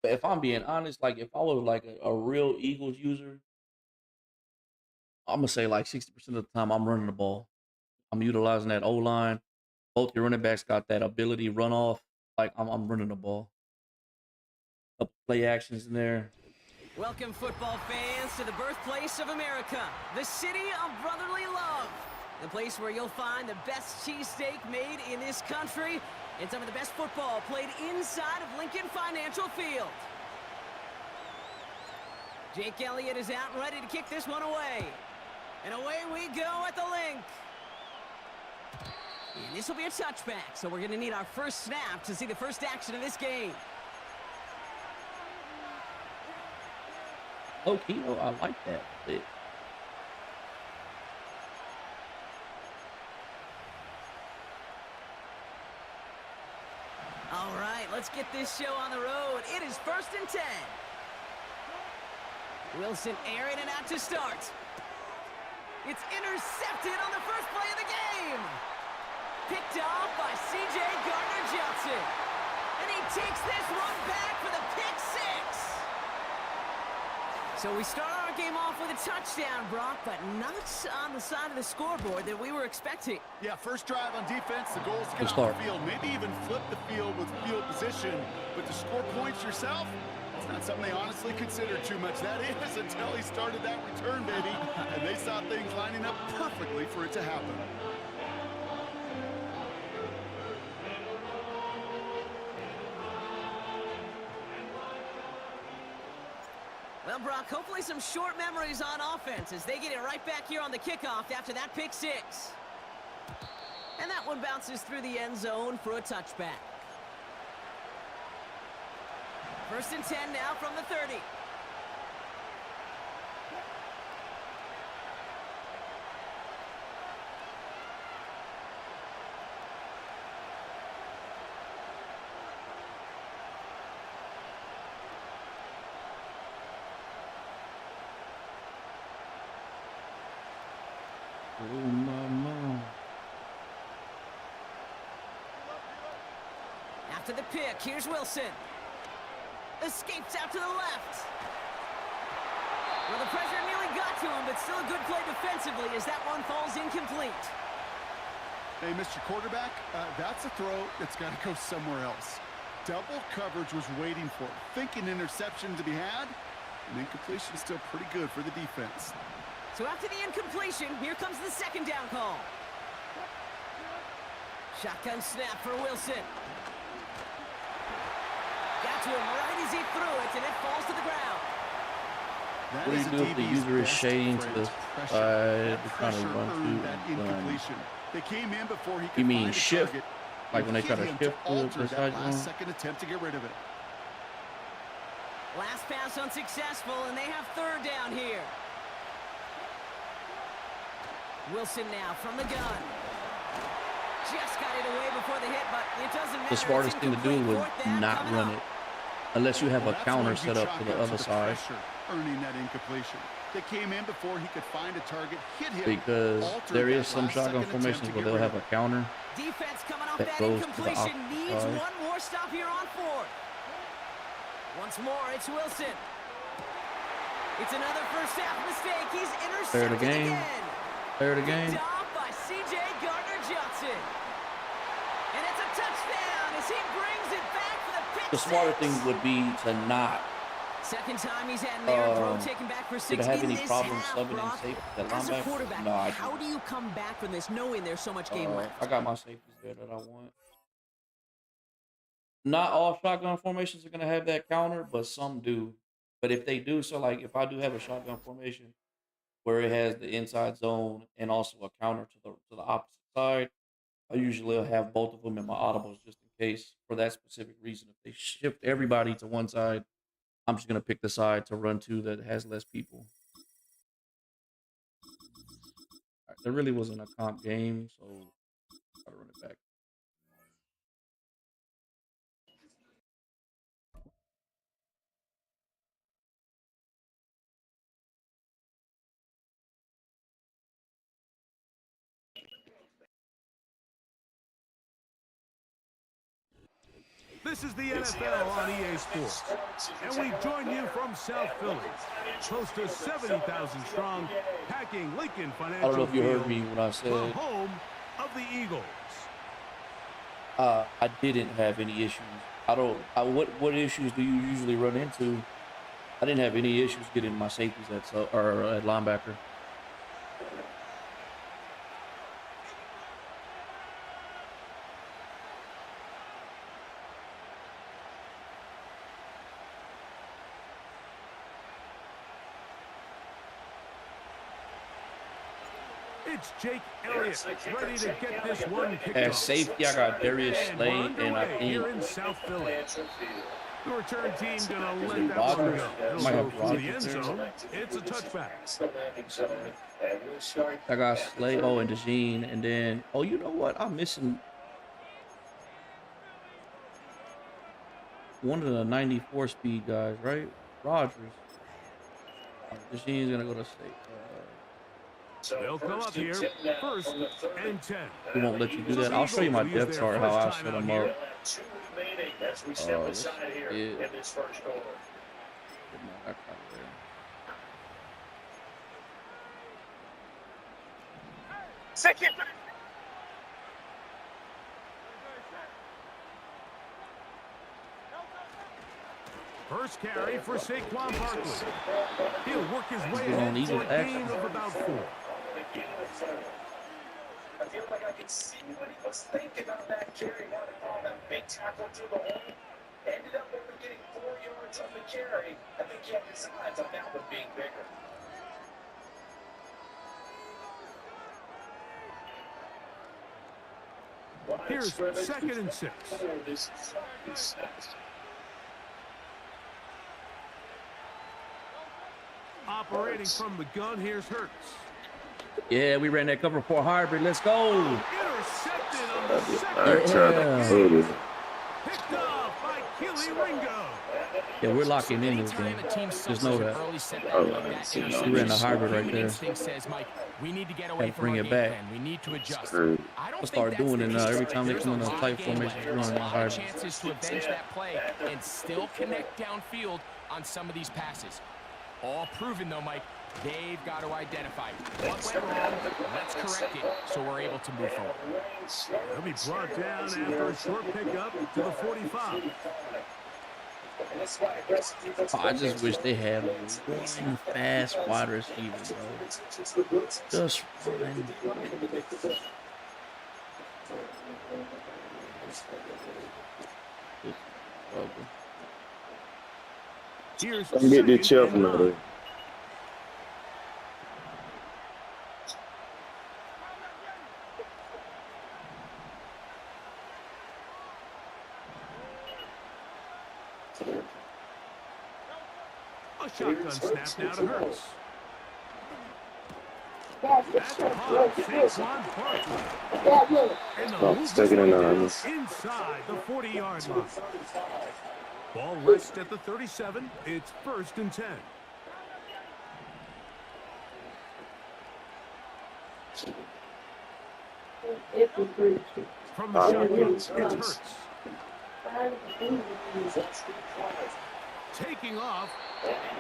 But if I'm being honest, like if I was like a real Eagles user, I'm gonna say like 60% of the time I'm running the ball. I'm utilizing that O line. Both your running backs got that ability run off. Like I'm running the ball. Couple play actions in there. Welcome, football fans, to the birthplace of America, the city of brotherly love. The place where you'll find the best cheesesteak made in this country and some of the best football played inside of Lincoln Financial Field. Jake Elliott is out and ready to kick this one away. And away we go at the link. And this will be a touchback, so we're going to need our first snap to see the first action of this game. Low-key, though, I like that. All right, let's get this show on the road. It is 1st and 10. Wilson airing it out to start. It's intercepted on the first play of the game. Picked off by C.J. Gardner-Johnson. And he takes this one back for the pick six. So we start our game off with a touchdown, Brock, but not on the side of the scoreboard that we were expecting. Yeah, first drive on defense, the goal is to get Good off the field. Maybe even flip the field with field position. But to score points yourself, it's not something they honestly considered too much. That is until he started that return, baby. And they saw things lining up perfectly for it to happen. Well, Brock, hopefully some short memories on offense as they get it right back here on the kickoff after that pick six. And that one bounces through the end zone for a touchback. 1st and 10 now from the 30. Oh, mama. After the pick, here's Wilson. Escapes out to the left. Well, the pressure nearly got to him, but still a good play defensively as that one falls incomplete. Hey, Mr. Quarterback, that's a throw that's got to go somewhere else. Double coverage was waiting for it. Thinking interception to be had, and incompletion is still pretty good for the defense. So after the incompletion, here comes the second down call. Shotgun snap for Wilson. Got to him right as he threw it, and it falls to the ground. That What do is you a do if the DB's user is best shading to the friend, pressure. side, That trying to pressure run earned to that and run? incompletion. They came in before he could You mean find a shift? target. Like when they try to Hit him shift to alter the that side last zone? second attempt to get rid of it. Last pass unsuccessful, and they have third down here. Wilson now from the gun. Just got it away before the hit, but it doesn't matter. The smartest It's thing to do incomplete. would Fourth down not coming run up. it. Unless you have a That's counter when set you up chalk to the up other the side. pressure, earning that incompletion. They came in before he could find a target, hit him, Because altered there that is some last shotgun second attempt formations to where get they'll rid have of a it. counter. Defense coming off that that goes to the incompletion. opposite Needs side. one more stop here on fourth. Once more, it's Wilson. It's another first half mistake. He's Player intercepted of the game. again. Player of the game. Picked off by C.J. Gardner-Johnson. And it's a touchdown as he brings it back for the pick The smarter six. thing would be to not Second time he's had an air throw taken back for did I six have in any this problems half, subbing in Brock. safety at As a linebacker? quarterback, No, I how do you come back from this knowing there's so much game left? I got my safeties there that I want. Not all shotgun formations are going to have that counter, but some do. But if they do, so like if I do have a shotgun formation where it has the inside zone and also a counter to the opposite side, I usually will have both of them in my audibles just in case for that specific reason. If they shift everybody to one side, I'm just gonna pick the side to run to that has less people. All right, there really wasn't a comp game, so gotta run it back. This is the NFL on EA Sports, and we join you from South Philly, close to 70,000 strong, packing Lincoln I don't Financial know if you heard Field, me when I the said home of the Eagles. I didn't have any issues. I don't. What issues do you usually run into? I didn't have any issues getting my safeties or at linebacker. It's Jake Elliott ready to get this one kicked At off. safety, I got Darius Slade, and I think here in South Philly. The return team gonna is let it that one Rodgers? go. I It'll might go have through the Rodgers end there. zone. It's a touchback. I got Slade, oh, and DeJean, and then you know what? I'm missing one of the 94 speed guys, right? Rodgers. DeJean's gonna go to state. They'll come up here, first and 10. He won't let you do that. I'll show you my depth chart how I set them up. Let's get my back out of there. First carry for Saquon Barkley. He'll work his way He's ahead on for a action. gain of about 4. I feel like I can see what he was thinking on that carry. Wanted to call that big tackle to the hole. Ended up only getting 4 yards on the carry. I think he had his eyes on that one being bigger. Here's second and 6. Operating from the gun, here's Hurts. Yeah, we ran that cover 4 hybrid. Let's go. Intercepted on the second Alright, carry. try. Picked off by Keely Ringo. Yeah, we're locking in this game. Anytime a team Just know suffers an that. early setback like that, We ran the hybrid right human there. instinct says, Mike, we need to get away Gotta from bring our it game back. plan. We need to adjust. True. I don't We'll think start that's doing the it now. case. Every time they There's come in a a lot of tight game formation, left. we're There's a running lot of hybrid. chances to avenge that play and still connect downfield on some of these passes. All proven, though, Mike. They've got to identify what went wrong. Let's correct it so we're able to move forward. He'll be brought down after a short pickup to the 45. I just wish they had one fast wide receiver, bro. Just one. Here's Come get this second chip and from out 9. A shotgun snap now to Hurts. That's caught Saquon Barkley. And the Oh, move second and is 9. inside the 40-yard line. Ball rests at the 37. It's first and 10. From the shotgun, it's Hurts. Taking off.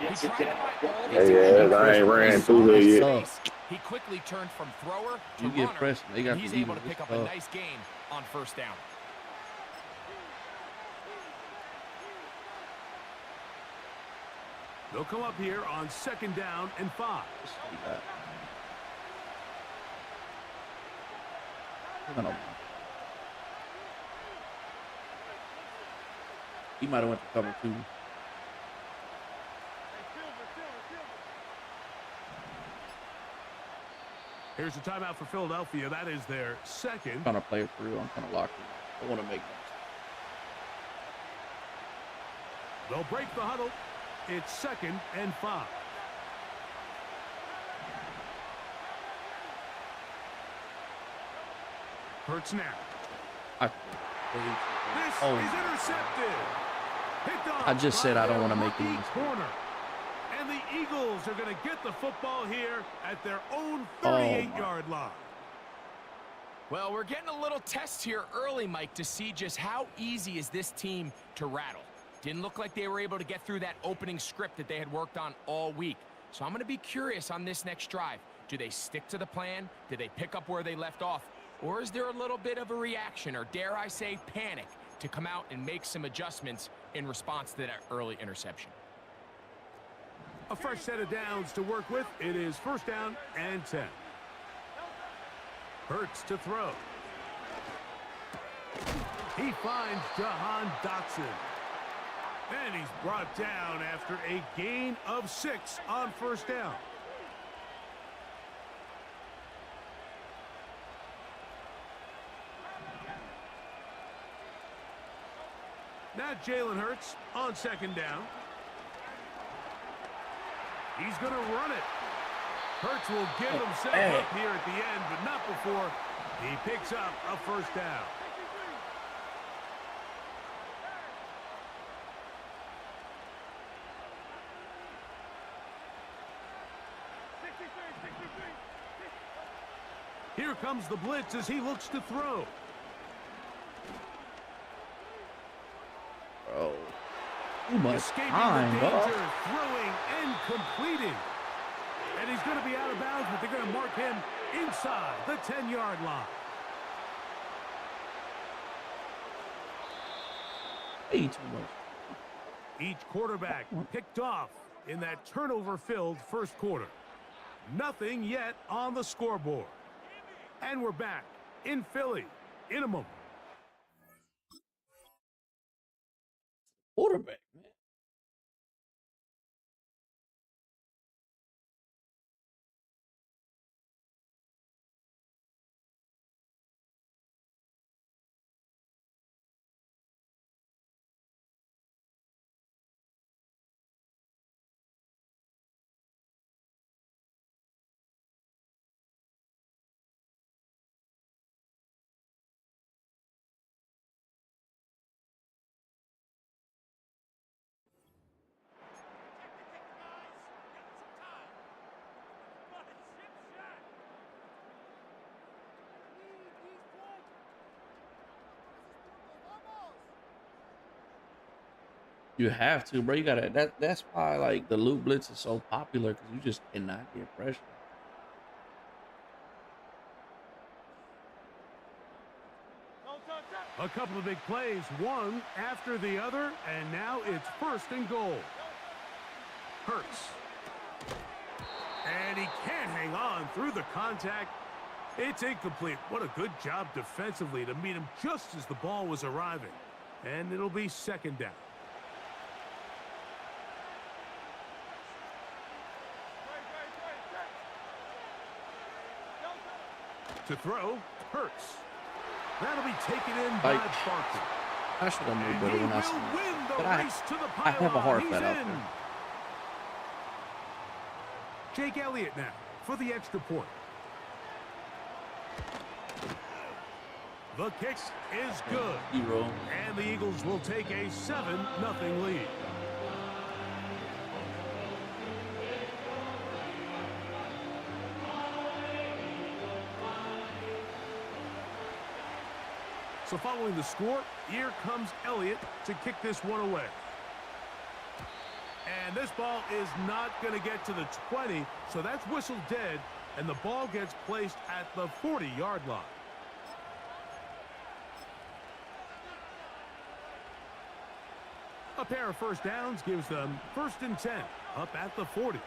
He tried to buy all Hey, these yeah, guys. I ain't ran He through saw here his yet. space. He quickly turned from thrower to You get runner, pressed, they got and he's the able to Eagles. pick up It's a tough. nice gain on first down. They'll come up here on second down and 5. He might have went to cover 2. Here's a timeout for Philadelphia. That is their second. I'm trying to play it for real. I'm trying to lock it. I want to make this. They'll break the huddle. It's 2nd and 5. Hurts now. This is intercepted. Picked off I just said I don't want to make rookie these. corner. And the Eagles are going to get the football here at their own Oh, 38-yard line. Well, we're getting a little test here early, Mike, to see just how easy is this team to rattle. Didn't look like they were able to get through that opening script that they had worked on all week. So I'm going to be curious on this next drive. Do they stick to the plan? Do they pick up where they left off? Or is there a little bit of a reaction, or dare I say panic, to come out and make some adjustments in response to that early interception? A fresh set of downs to work with. It is 1st down and 10. Hurts to throw. He finds Jahan Dotson. And he's brought down after a gain of 6 on 1st down. Now Jalen Hurts on 2nd down. He's going to run it. Hurts will give himself up here at the end, but not before he picks up a 1st down. Here comes the blitz as he looks to throw. Bro. Too much Escaping time, the bro. danger, throwing and completing. And he's going to be out of bounds, but they're going to mark him inside the 10-yard line. Way too much. Each quarterback picked off in that turnover-filled 1st quarter. Nothing yet on the scoreboard. And we're back in Philly in a moment. Quarterback, man. You have to, bro. You gotta. That's why like the loop blitz is so popular, because you just cannot get pressure. A couple of big plays, one after the other, and now it's 1st and goal. Hurts. And he can't hang on through the contact. It's incomplete. What a good job defensively to meet him just as the ball was arriving. And it'll be 2nd down. To throw, Hurts. That'll be taken in by Barkley. I should have moved better when I seen it. But I have a heart that out there. Jake Elliott now for the extra point. The kick is good. Hero. And the Eagles will take a 7-0 lead. So following the score, here comes Elliott to kick this one away. And this ball is not going to get to the 20, so that's whistled dead, and the ball gets placed at the 40-yard line. A pair of 1st downs gives them 1st and 10, up at the 40.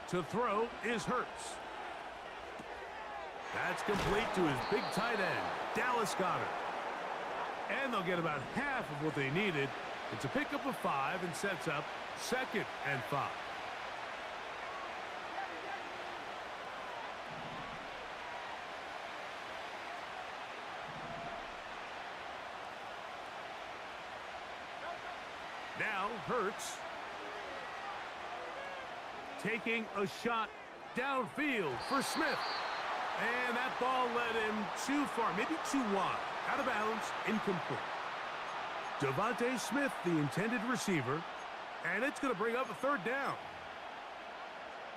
To throw is Hurts. That's complete to his big tight end, Dallas Goedert. And they'll get about half of what they needed It's a pickup of 5 and sets up 2nd and 5. Now Hurts taking a shot downfield for Smith. And that ball led him too far, maybe too wide. Out of bounds, incomplete. Devontae Smith, the intended receiver, and it's going to bring up a 3rd down.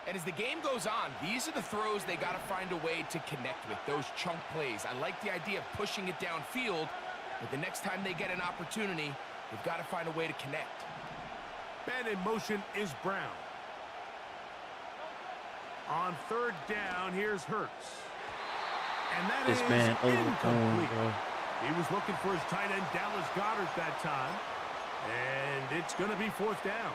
And as the game goes on, these are the throws they got to find a way to connect with, those chunk plays. I like the idea of pushing it downfield, but the next time they get an opportunity, they've got to find a way to connect. Man in motion is Brown. On 3rd down, here's Hurts. And that This is man overthrown, incomplete. bro. He was looking for his tight end, Dallas Goedert, that time. And it's going to be 4th down.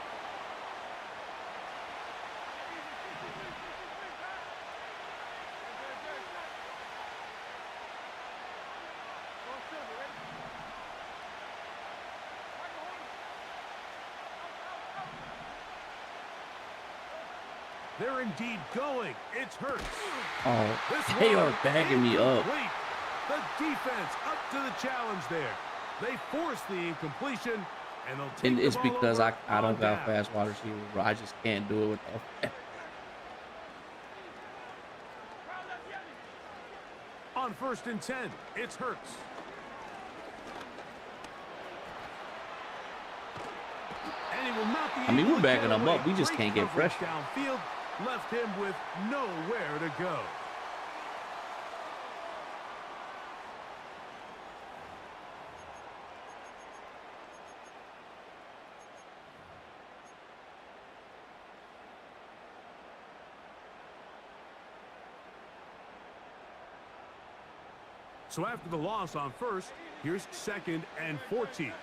They're indeed going. It's Hurts. Oh, This they one are bagging me up. incomplete. The defense up to the challenge there. They force the incompletion, and they'll take And the it's ball because over I on don't got down. fast wide receivers, bro. I just can't do it with the On 1st and 10, it's Hurts. And he will not be I mean, able we're to backing get him away. up. We just Great can't get coverage pressure. downfield left him with nowhere to go. So after the loss on 1st, here's 2nd and 14.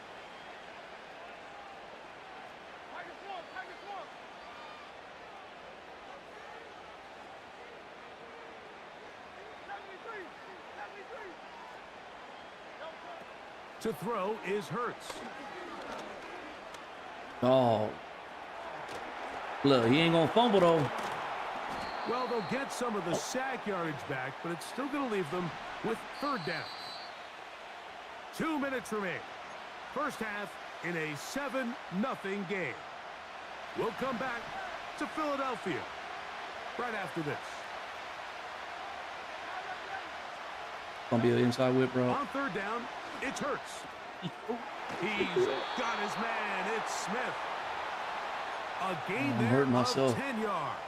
To throw is Hurts. Oh. Look, he ain't going to fumble, though. Well, they'll get some of the sack yardage back, but it's still going to leave them with 3rd down. 2 minutes remain. First half in a 7-0 game. We'll come back to Philadelphia right after this. Gonna be an inside whip, bro. On 3rd down, it's Hurts. He's got his man. It's Smith. A gain I'm there hurting of myself. 10 yards.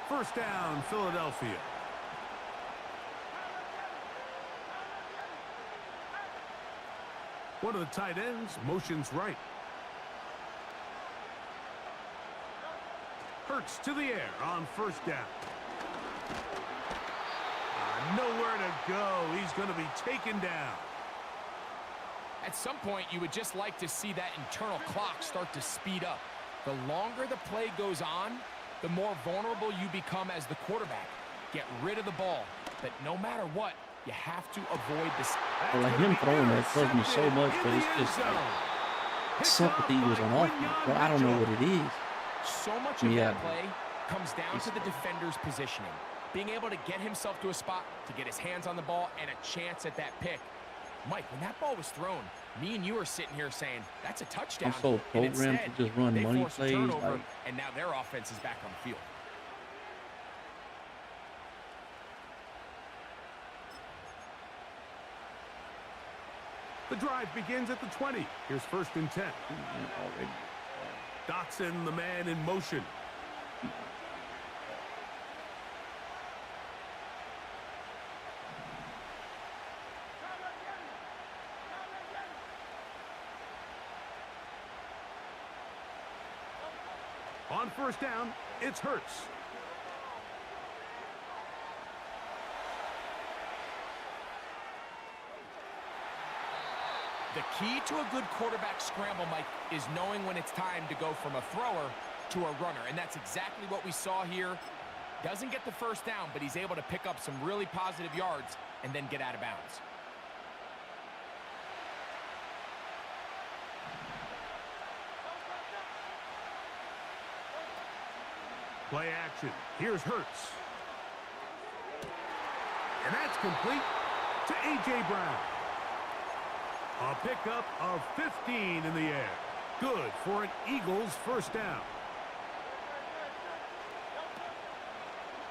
First down, Philadelphia. One of the tight ends motions right. Hurts to the air on 1st down. Nowhere to go. He's going to be taken down. At some point, you would just like to see that internal clock start to speed up. The longer the play goes on, the more vulnerable you become as the quarterback. Get rid of the ball, but no matter what, you have to avoid this. Like him throwing that tells me so much, but it's just like sympathy was on offense, bro. I don't know what it is. So much of that play comes down to the defender's positioning. Being able to get himself to a spot, to get his hands on the ball, and a chance at that pick. Mike, when that ball was thrown, me and you are sitting here saying, that's a touchdown. I'm so programmed to just run money plays. Turnover, and now their offense is back on the field. The drive begins at the 20. Here's 1st and 10. Dotson, the man in motion. On 1st down, it's Hurts. The key to a good quarterback scramble, Mike, is knowing when it's time to go from a thrower to a runner. And that's exactly what we saw here. Doesn't get the 1st down, but he's able to pick up some really positive yards and then get out of bounds. Play action. Here's Hurts. And that's complete to A.J. Brown. A pickup of 15 in the air. Good for an Eagles first down.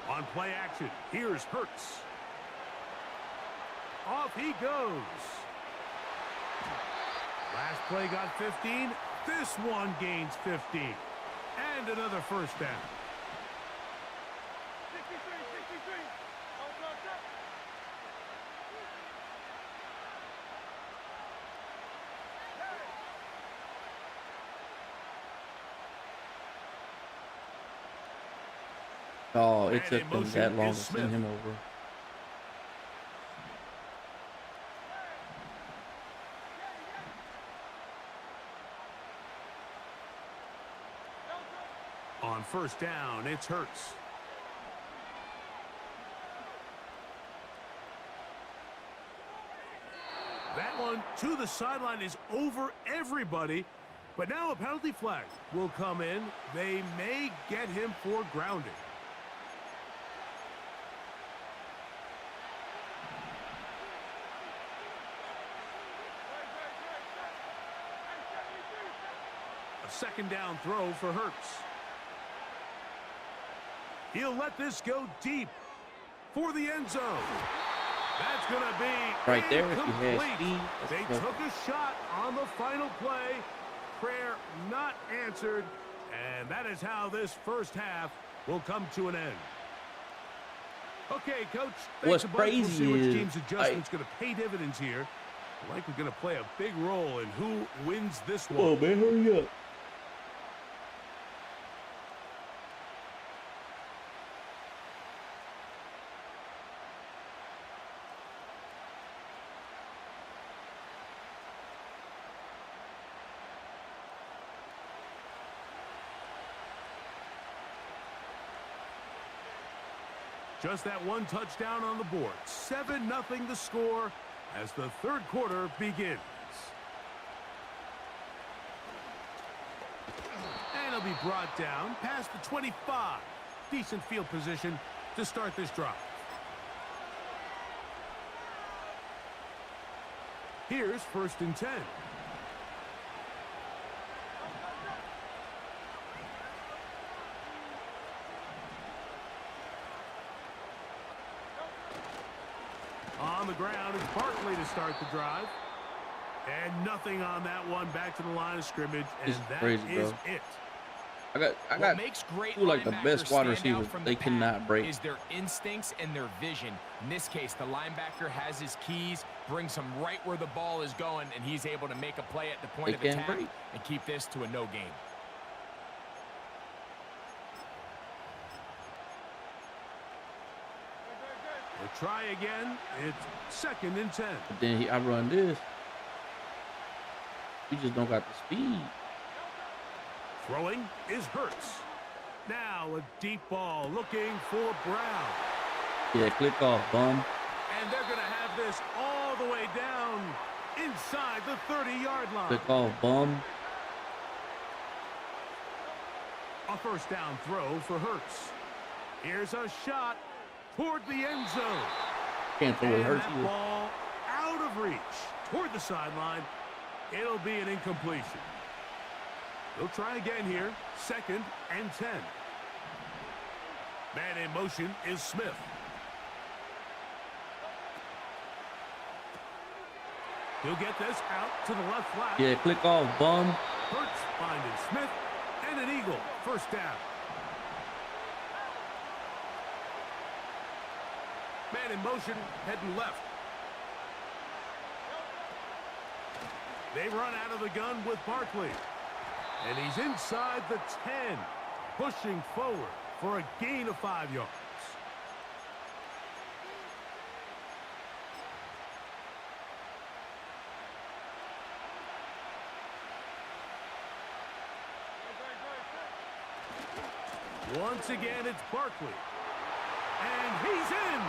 On play action, here's Hurts. Off he goes. Last play got 15. This one gains 15. And another first down. Oh, it took them that long to send him over. On first down, it's Hurts. That one to the sideline is over everybody. But now a penalty flag will come in. They may get him for grounding. A second down throw for Hurts. He'll let this go deep for the end zone. That's going to be right there. Incomplete. They took a shot on the final play. Prayer not answered. And that is how this first half will come to an end. Okay, Coach. What's crazy we'll see which is team's adjustment's going to pay dividends here. Likely going to play a big role in who wins this one. Oh, man, hurry up. Just that one touchdown on the board. 7-0 the score as the third quarter begins. And he'll be brought down past the 25. Decent field position to start this drive. Here's first and 10. On the ground is Barkley to start the drive. And nothing on that one. Back to the line of scrimmage. And that crazy, is it. I got makes great two like the best wide receivers. They cannot break. Is their instincts and their vision. In this case, the linebacker has his keys, brings him right where the ball is going, and he's able to make a play at the point of attack and keep this to a no gain. We'll try again. It's second and 10. But then I run this. He just don't got the speed. Throwing is Hurts. Now a deep ball looking for Brown. Yeah, click off, bum. And they're going to have this all the way down inside the 30-yard line. Click off, bum. A first down throw for Hurts. Here's a shot toward the end zone. Can't throw it, Hurts. That ball out of reach toward the sideline. It'll be an incompletion. They'll try again here. Second and 10. Man in motion is Smith. He'll get this out to the left flat. Yeah, click off, bum. Hurts finding Smith and an Eagle. First down. Man in motion, heading left. They run out of the gun with Barkley. And he's inside the 10, pushing forward for a gain of 5 yards. Once again, it's Barkley. And he's in.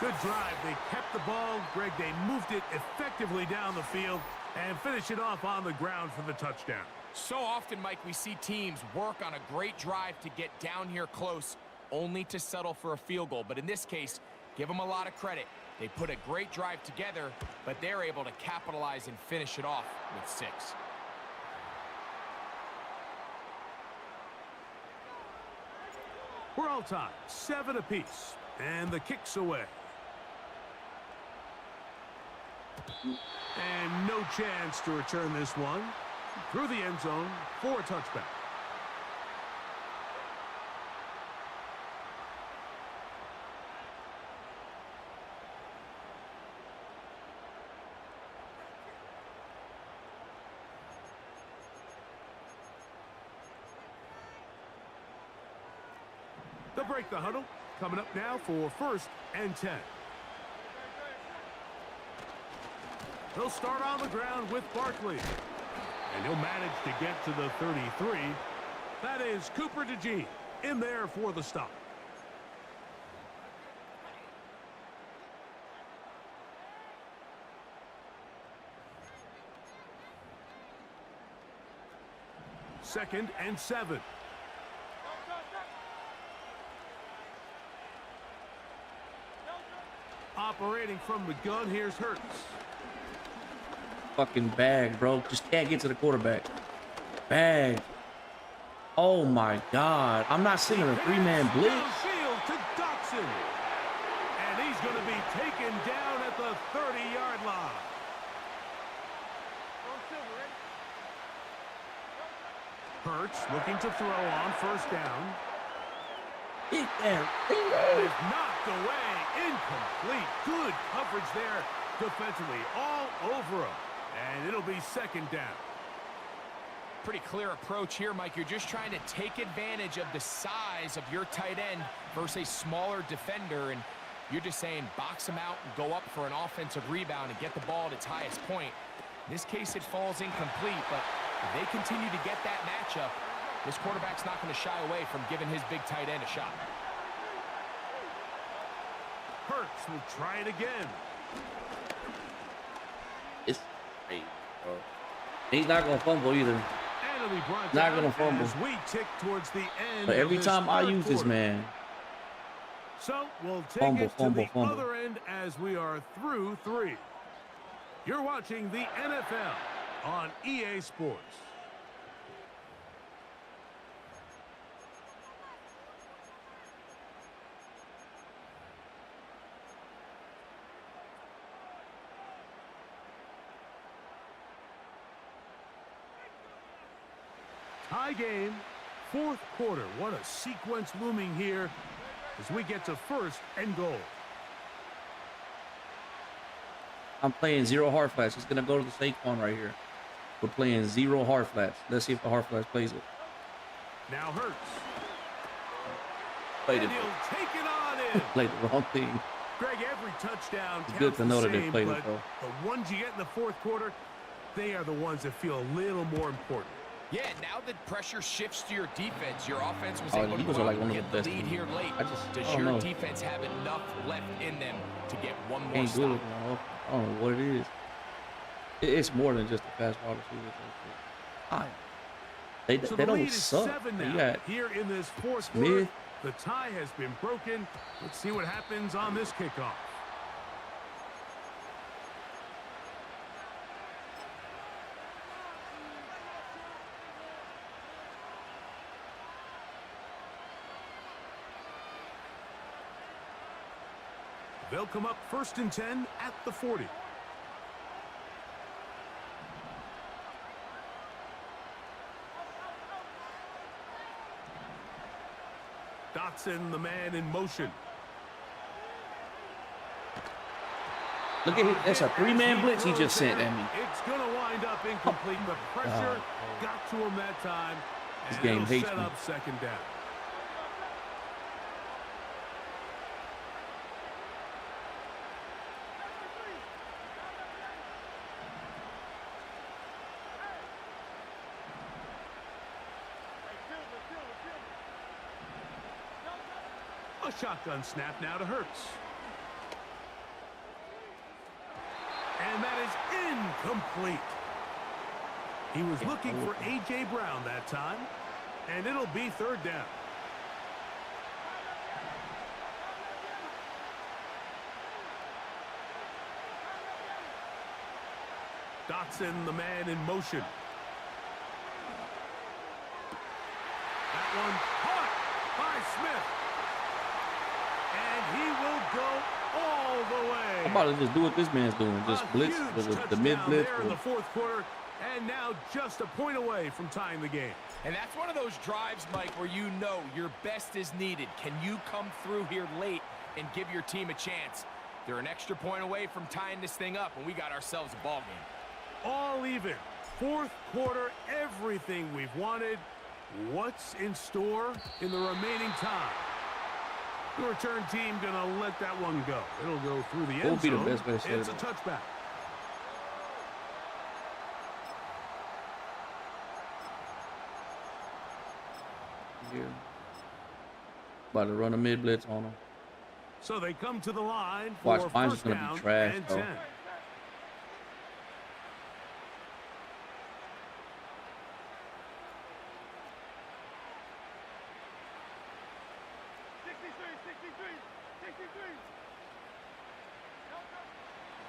Good drive. They kept the ball. Greg, they moved it effectively down the field. And finish it off on the ground for the touchdown. So often, Mike, we see teams work on a great drive to get down here close, only to settle for a field goal. But in this case, give them a lot of credit. They put a great drive together, but they're able to capitalize and finish it off with 6. We're all tied, 7 apiece, and the kick's away. And no chance to return this one. Through the end zone for a touchback. They'll break the huddle. Coming up now for 1st and 10. He'll start on the ground with Barkley. And he'll manage to get to the 33. That is Cooper DeJean in there for the stop. Second and 7. Operating from the gun, here's Hurts. Fucking bag, bro. Just can't get to the quarterback. Bag. Oh my God. I'm not sending a 3-man blitz. Field to Dotson. And he's going to be taken down at the 30-yard line. Hurts looking to throw on 1st down. Hit that. And is knocked away. Incomplete. Good coverage there defensively. All over him. And it'll be 2nd down. Pretty clear approach here, Mike. You're just trying to take advantage of the size of your tight end versus a smaller defender, and you're just saying box him out and go up for an offensive rebound and get the ball at its highest point. In this case, it falls incomplete, but if they continue to get that matchup, this quarterback's not going to shy away from giving his big tight end a shot. Hurts will try it again. It's great, bro. He's not going to fumble either. Not going to fumble. We tick towards the end. But every time I use this, man. So we'll take it to the other end as we are through 3. You're watching the NFL on EA Sports. Tie game, 4th quarter. What a sequence looming here as we get to 1st and goal. I'm playing 0 hard flats. He's going to go to the Saquon right here. We're playing 0 hard flats. Let's see if the hard flats plays it. Now Hurts. Played it. He'll take it on in. Played the wrong thing. Greg, every touchdown It's good to know that they played it, though. The ones you get in the 4th quarter, they are the ones that feel a little more important. Yeah, now the pressure shifts to your defense. Your offense was Oh, able to Eagles are like one of the get the best lead teams. here late. Does I don't your know. defense have enough left in them to get one more Ain't stop? good. I don't know what it is. It's more than just a fast wide receiver. They So they the lead don't is suck. 7 They now. got Here in this 4th quarter, Smith. the tie has been broken. Let's see what happens on this kickoff. They'll come up 1st and 10 at the 40. Dotson, the man in motion. Look at him. That's a 3-man blitz he just sent at me. It's going to wind up incomplete. The pressure got to him that time. This And game it'll hates set me. up 2nd down. A shotgun snap now to Hurts. And that is incomplete. He was looking for A.J. Brown that time, and it'll be third down. Dotson, the man in motion. That one caught by Smith. And he will go all the way. I'm about to just do what this man's doing. Just blitz the mid blitz. There in the fourth quarter, and now just a point away from tying the game. And that's one of those drives, Mike, where you know your best is needed. Can you come through here late and give your team a chance? They're an extra point away from tying this thing up, and we got ourselves a ball game. All even. Fourth quarter, everything we've wanted. What's in store in the remaining time? The return team gonna let that one go. It'll go through the end zone. Won't be the best way to set It's a it up. touchback. Here. About to run a mid blitz on him. So they come to the line for Watch, mine's first just gonna down be trash, and though. 10.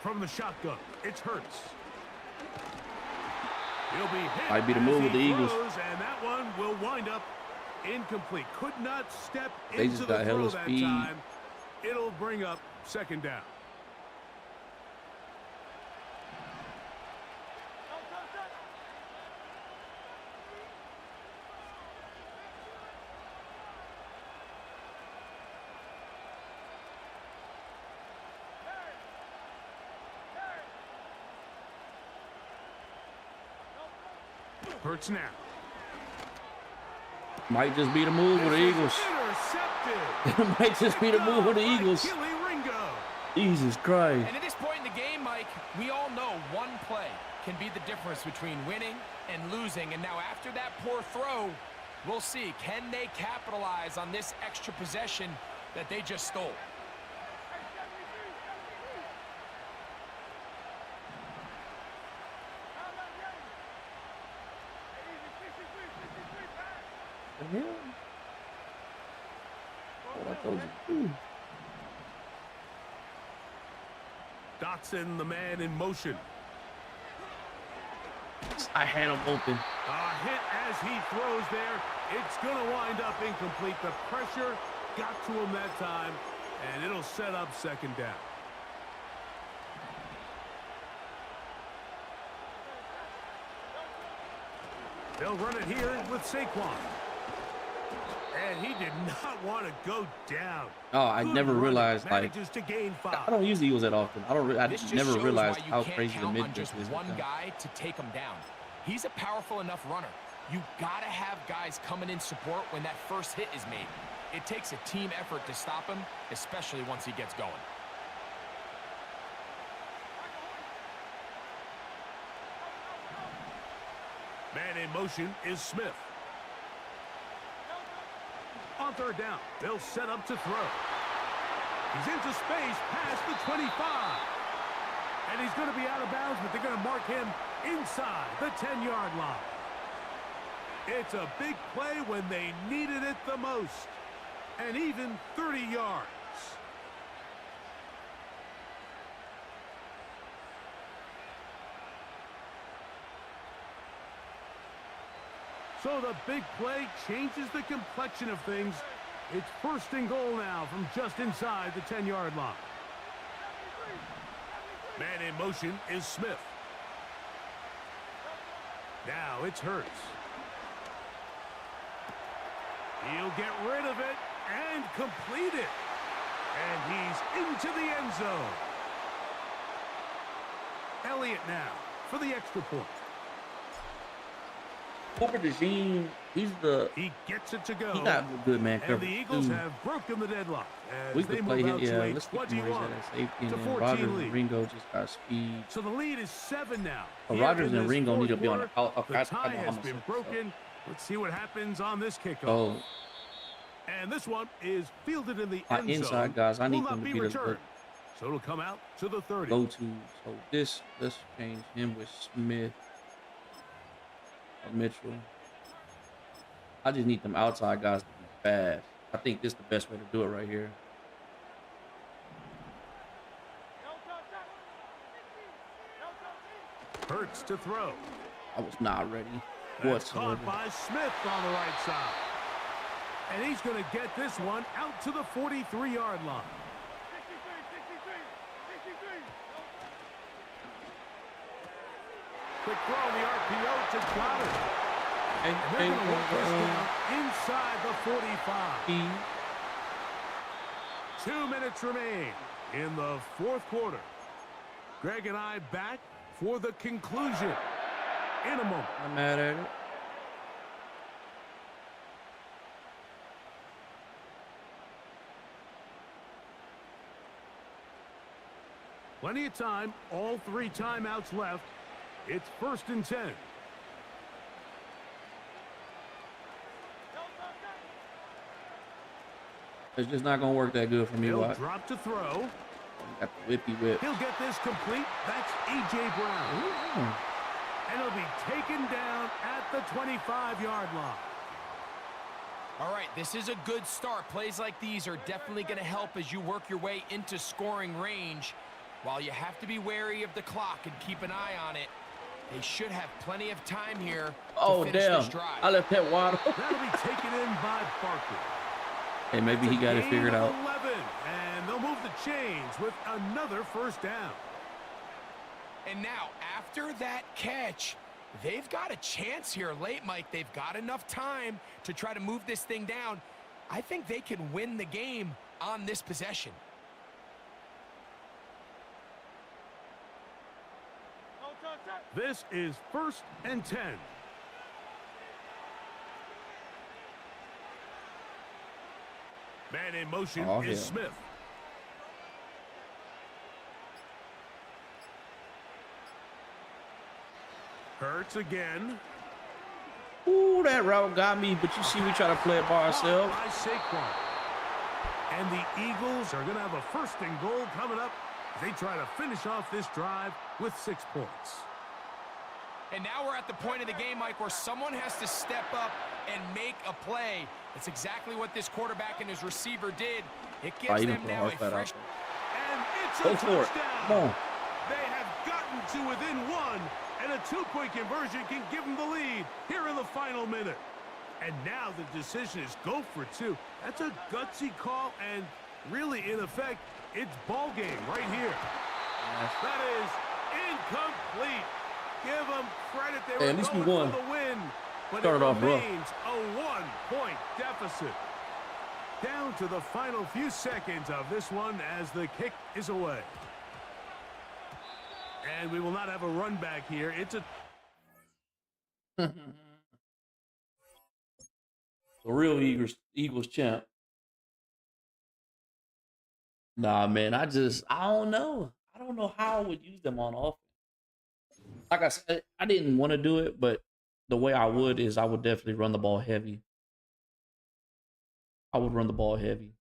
From the shotgun, it's Hurts. He'll be hit. Might be the move with the Eagles. And that one will wind up incomplete. Could not step They into just the got throw hella that speed. time. It'll bring up second down. Hurts now. Might just be the move with the Eagles. Intercepted. It might just be the move with the Eagles. Achille Ringo. Jesus Christ. And at this point in the game, Mike, we all know one play can be the difference between winning and losing. And now after that poor throw, we'll see. Can they capitalize on this extra possession that they just stole? The hell? What I told you. Dotson, the man in motion. I had him open. A hit as he throws there. It's going to wind up incomplete. The pressure got to him that time, and it'll set up second down. They'll run it here with Saquon. And he did not want to go down. Oh, I Good never run. realized, like, Manages to gain 5. I don't use the Eagles that often. I This just never shows realized why you how can't crazy the count mid on blitz just is. one guy to take him down. He's a powerful enough runner. You gotta have guys coming in support when that first hit is made. It takes a team effort to stop him, especially once he gets going. Man in motion is Smith. On third down, they'll set up to throw. He's into space past the 25. And he's going to be out of bounds, but they're going to mark him inside the 10-yard line. It's a big play when they needed it the most. And even 30 yards. So the big play changes the complexion of things. It's first and goal now from just inside the 10-yard line. Man in motion is Smith. Now it's Hurts. He'll get rid of it and complete it. And he's into the end zone. Elliott now for the extra point. Cooper DeJean, He gets it to go. he got good man And the coverage Eagles too. have broken the deadlock as We they could play move him. out Yeah, to a let's keep him where he's 21 at safety. And to then 14 Rodgers lead. and Ringo just got speed. So the lead is 7 now. Well, Here Rodgers in and this Ringo need to fourth be on the quarter, call. The tie has been broken. Let's see what happens on this kickoff. Oh, And this one is fielded in the my end zone. inside guys, I need Will them not to be be the returned. So it'll come out to the 30. go-to. So let's change him with Smith. Mitchell. I just need them outside guys to be fast. I think this is the best way to do it right here. Hurts to throw. I was not ready. That's caught by Smith on the right side. And he's going to get this one out to the 43-yard line. Quick throw on the RPO to Goddard. And they're going to work this down inside the 45. 2 minutes remain in the fourth quarter. Greg and I back for the conclusion in a moment. I'm mad at it. Plenty of time, all 3 timeouts left. It's 1st and 10. It's just not going to work that good for me. He'll drop to throw. Got the whippy whip. He'll get this complete. That's A.J. Brown. Ooh. And he'll be taken down at the 25-yard line. All right, this is a good start. Plays like these are definitely going to help as you work your way into scoring range. While you have to be wary of the clock and keep an eye on it, they should have plenty of time here to finish this drive. I left that wide. That'll be taken in by Barkley. Hey, maybe he got it figured out. 11, and they'll move the chains with another first down. And now, after that catch, they've got a chance here late, Mike. They've got enough time to try to move this thing down. I think they can win the game on this possession. This is 1st and 10. Man in motion is Smith. Hurts again. Ooh, that route got me, but you see we try to play it by ourselves. By Saquon. And the Eagles are going to have a 1st and goal coming up as they try to finish off this drive with 6 points. And now we're at the point of the game, Mike, where someone has to step up and make a play. That's exactly what this quarterback and his receiver did. It gives them now a fresh... And it's a touchdown. Come on. They have gotten to within 1, and a 2-point conversion can give them the lead here in the final minute. And now the decision is go for 2. That's a gutsy call, and really, in effect, it's ball game right here. That is incomplete. Give them credit. They were going for the win, but it remains a 1-point deficit. Down to the final few seconds of this one as the kick is away. And we will not have a run back here. It's a... The real Eagles champ. Nah, man, I don't know. I don't know how I would use them on offense. Like I said, I didn't want to do it, but the way I would is I would definitely run the ball heavy. I would run the ball heavy.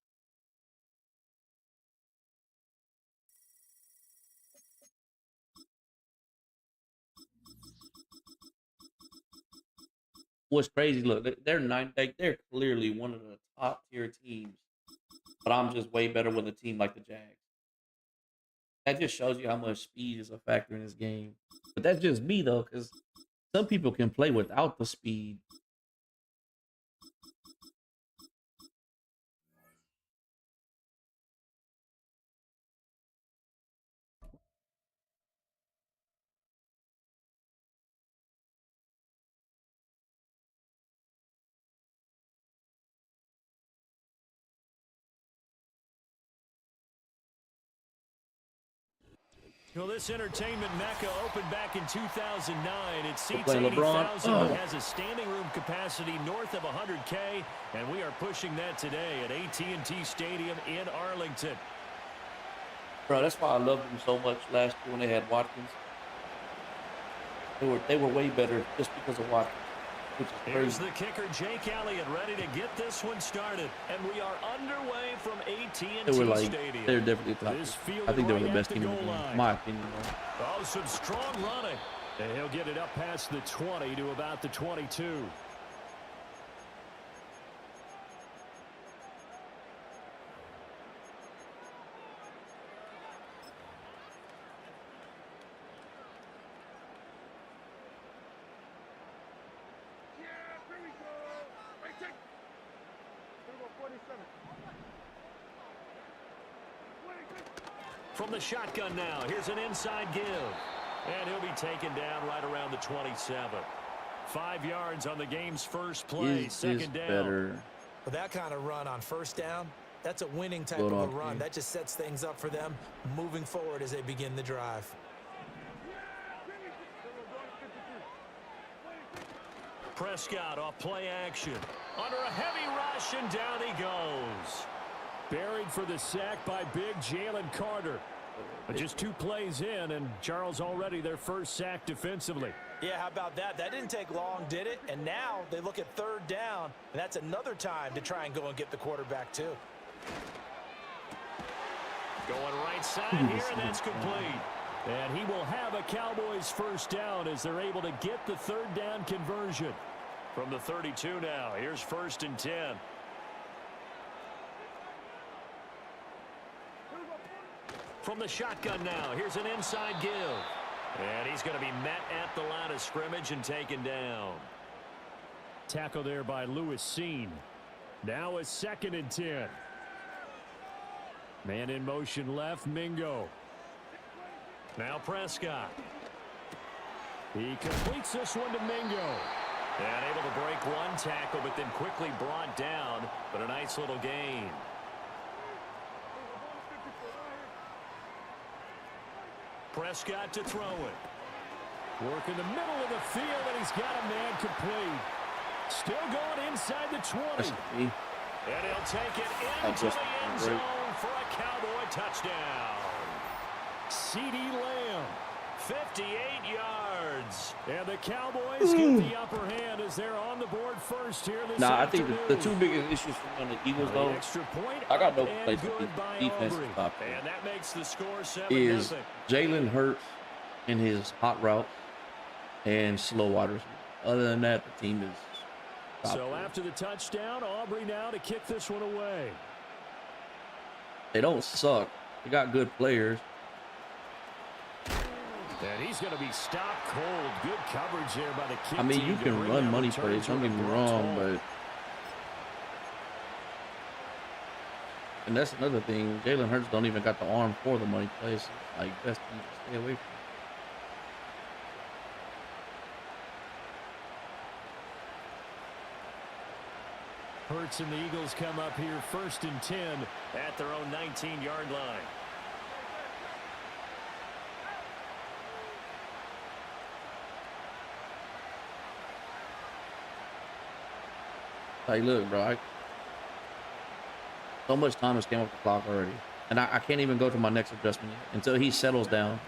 What's crazy, look, they're clearly one of the top tier teams, but I'm just way better with a team like the Jags. That just shows you how much speed is a factor in this game. But that's just me, though, because some people can play without the speed. Well, this entertainment mecca opened back in 2009. It seats LeBron. 80,000 and has a standing room capacity north of 100K, and we are pushing that today at AT&T Stadium in Arlington. Bro, that's why I loved them so much last year when they had Watkins. They were way better just because of Watkins, which is crazy. Here's the kicker, Jake Elliott, ready to get this one started. And we are underway from AT&T Stadium. They're definitely top. I think they were the best team in the game, in my opinion. Oh, some strong running. And he'll get it up past the 20 to about the 22. From the shotgun now, here's an inside give. And he'll be taken down right around the 27. 5 yards on the game's first play, second down. Better. With that kind of run on first down, that's a winning type of a run. That just sets things up for them moving forward as they begin the drive. Prescott off play action. Under a heavy rush, and down he goes. Buried for the sack by big Jalen Carter. But just 2 plays in, and Charles already their first sack defensively. Yeah, how about that? That didn't take long, did it? And now they look at third down, and that's another time to try and go and get the quarterback too. Going right side here, and that's complete. And he will have a Cowboys first down as they're able to get the third down conversion. From the 32 now, here's 1st and 10. From the shotgun now, here's an inside give. And he's going to be met at the line of scrimmage and taken down. Tackle there by Lewis Seen. Now a 2nd and 10. Man in motion left, Mingo. Now Prescott. He completes this one to Mingo. And able to break one tackle, but then quickly brought down. But a nice little gain. Prescott to throw it. Work in the middle of the field, and he's got a man complete. Still going inside the 20. And he'll take it into the end zone for a Cowboy touchdown. C.D. Lamb, 58 yards. And the Cowboys get the upper hand as they're on the board first here this afternoon. I think the 2 biggest issues for the Eagles, though, I got no place for defense top. And that makes the score 7-0. Is Jalen Hurts in his hot route and slow wide receiver. Other than that, the team is top. So after the touchdown, Aubrey now to kick this one away. They don't suck. They got good players. And he's going to be stopped cold. Good coverage there by the kick. I mean, you can run money plays. Don't get me wrong, but and that's another thing. Jalen Hurts don't even got the arm for the money plays. Like, best team to stay away from. Hurts and the Eagles come up here 1st and 10 at their own 19-yard line. Like, look, bro, so much time has came off the clock already. And I can't even go to my next adjustment yet until he settles down.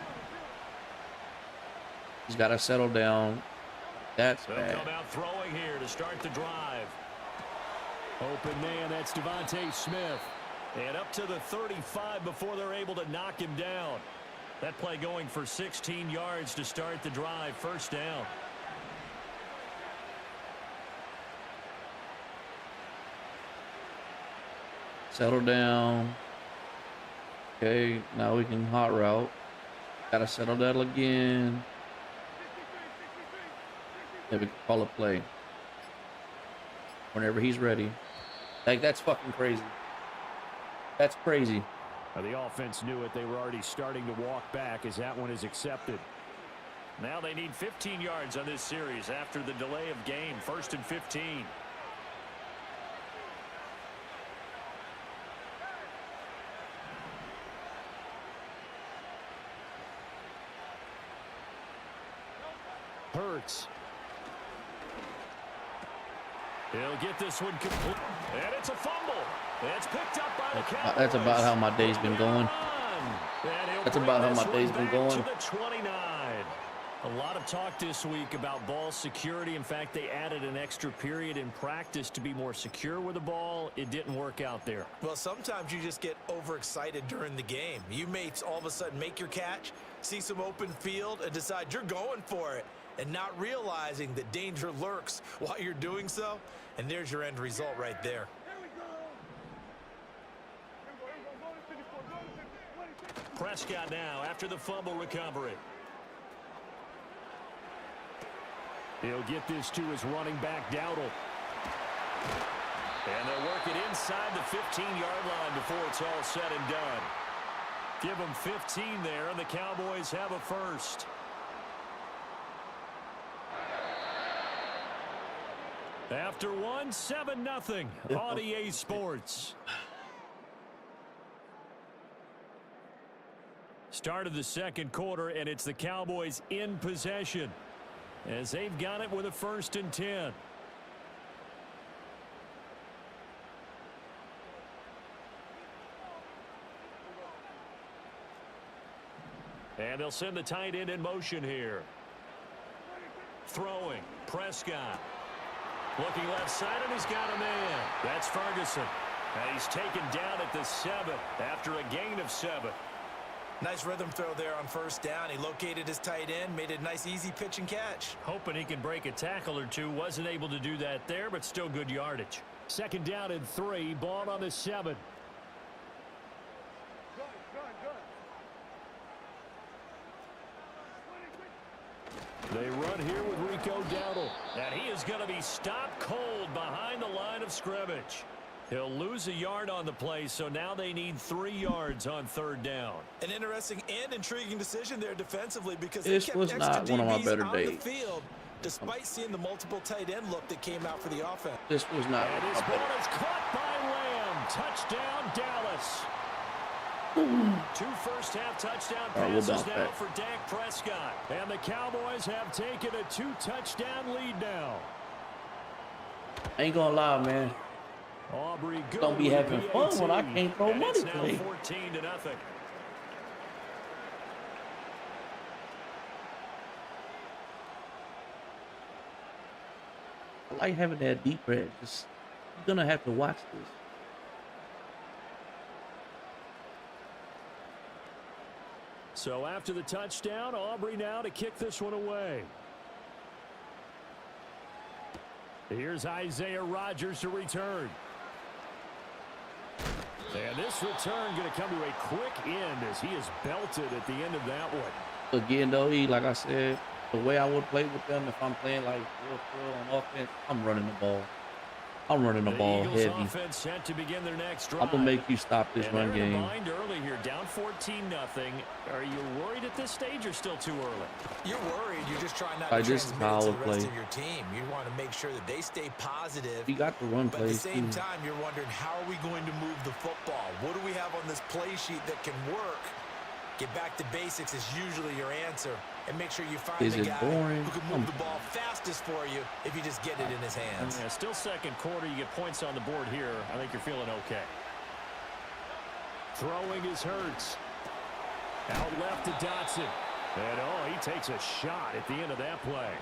He's got to settle down. That's bad. They'll come out throwing here to start the drive. Open man, that's Devontae Smith. And up to the 35 before they're able to knock him down. That play going for 16 yards to start the drive. 1st down. Settle down. Okay, now we can hot route. Gotta settle that again. Yeah, we can call a play. Whenever he's ready. Like, that's fucking crazy. That's crazy. Now the offense knew it. They were already starting to walk back as that one is accepted. Now they need 15 yards on this series after the delay of game. 1st and 15. Hurts. He'll get this one complete. And it's a fumble. It's picked up by the Cowboys. That's about how my day's been going. That's about how my day's been going. To the 29. A lot of talk this week about ball security. In fact, they added an extra period in practice to be more secure with the ball. It didn't work out there. Well, sometimes you just get overexcited during the game. You may all of a sudden make your catch, see some open field, and decide you're going for it, and not realizing that danger lurks while you're doing so. And there's your end result right there. Prescott now after the fumble recovery. He'll get this to his running back, Dowdle. And they'll work it inside the 15-yard line before it's all said and done. Give them 15 there, and the Cowboys have a first. After one, 7-0 on EA Sports. Start of the second quarter, and it's the Cowboys in possession as they've got it with a 1st and 10. And they'll send the tight end in motion here. Throwing, Prescott. Looking left side, and he's got a man. That's Ferguson. And he's taken down at the 7 after a gain of 7. Nice rhythm throw there on 1st down. He located his tight end, made a nice easy pitch and catch. Hoping he can break a tackle or two. Wasn't able to do that there, but still good yardage. 2nd down and 3. Ball on the 7. They run here with Rico Dowdle. And he is going to be stopped cold behind the line of scrimmage. He'll lose a yard on the play, so now they need 3 yards on 3rd down. An interesting and intriguing decision there defensively because this they kept was extra not one of my DBs better on days. the field, despite seeing the multiple tight end look that came out for the offense. This was not. And his ball is caught by Lamb. Touchdown, Dallas. 2 first-half touchdown passes now for Dak Prescott. And the Cowboys have taken a 2-touchdown lead now. Ain't gonna lie, man. Aubrey Don't be having fun when I can't throw money it's now today. 14-0. I like having that deep red. Just you're gonna have to watch this. So after the touchdown, Aubrey now to kick this one away. Here's Isaiah Rodgers to return. And this return going to come to a quick end as he is belted at the end of that one. Again, though, like I said, the way I would play with them, if I'm playing like real on offense, I'm running the ball. I'm running the ball Eagles heavy. Offense set to begin their next drive. I'm gonna make you stop this run game. Behind early here, down 14-0. Are you worried at this stage or still too early? You're worried. You're just trying not Like, to this is transmit how it I to would the rest play. of your team. You want to make sure that they stay positive. You got the run But play. at the same time, you're wondering, how are we going to move the football? What do we have on this play sheet that can work? Get back to basics is usually your answer. And make sure you find the guy who can move the ball fastest for you if you just get it in his hands. Yeah, still second quarter. You get points on the board here. I think you're feeling okay. Throwing is Hurts. Out left to Dotson. And, he takes a shot at the end of that play.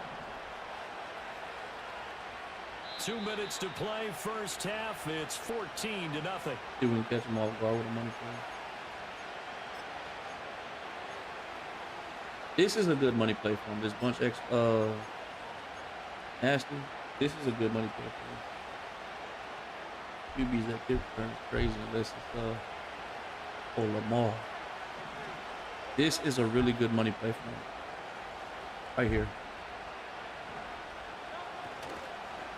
2 minutes to play, first half. It's 14-0. See, we can catch them off guard with the money play. This is a good money play for him. This bunch X nasty. This is a good money play for him. QBs that kick return is crazy unless it's for Lamar. This is a really good money play for him. Right here.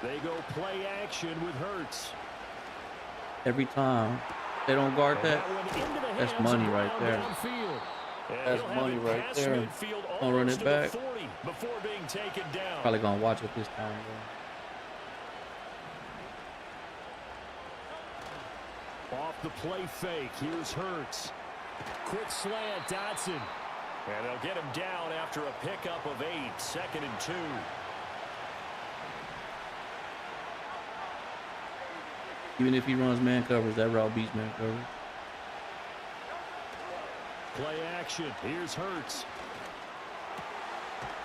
They go play action with Hurts. Every time they don't guard that, that's money right there. That's money right there. Gonna run it back. Before being taken down. Probably gonna watch it this time, though. Off the play fake. Here's Hurts. Quick slant, Dotson. And they'll get him down after a pickup of 8. 2nd and 2. Even if he runs man covers, that route beats man coverage. Play action. Here's Hurts.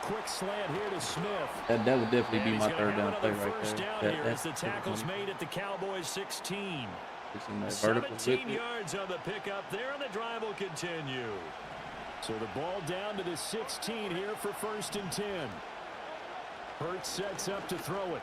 quick slant here to Smith. That would definitely And be he's my gonna third have down play another right first there. down here as the tackle's made at the Cowboys 16. 17 yards on the pickup there, and the drive will continue. So the ball down to the 16 here for 1st and 10. Hurts sets up to throw it.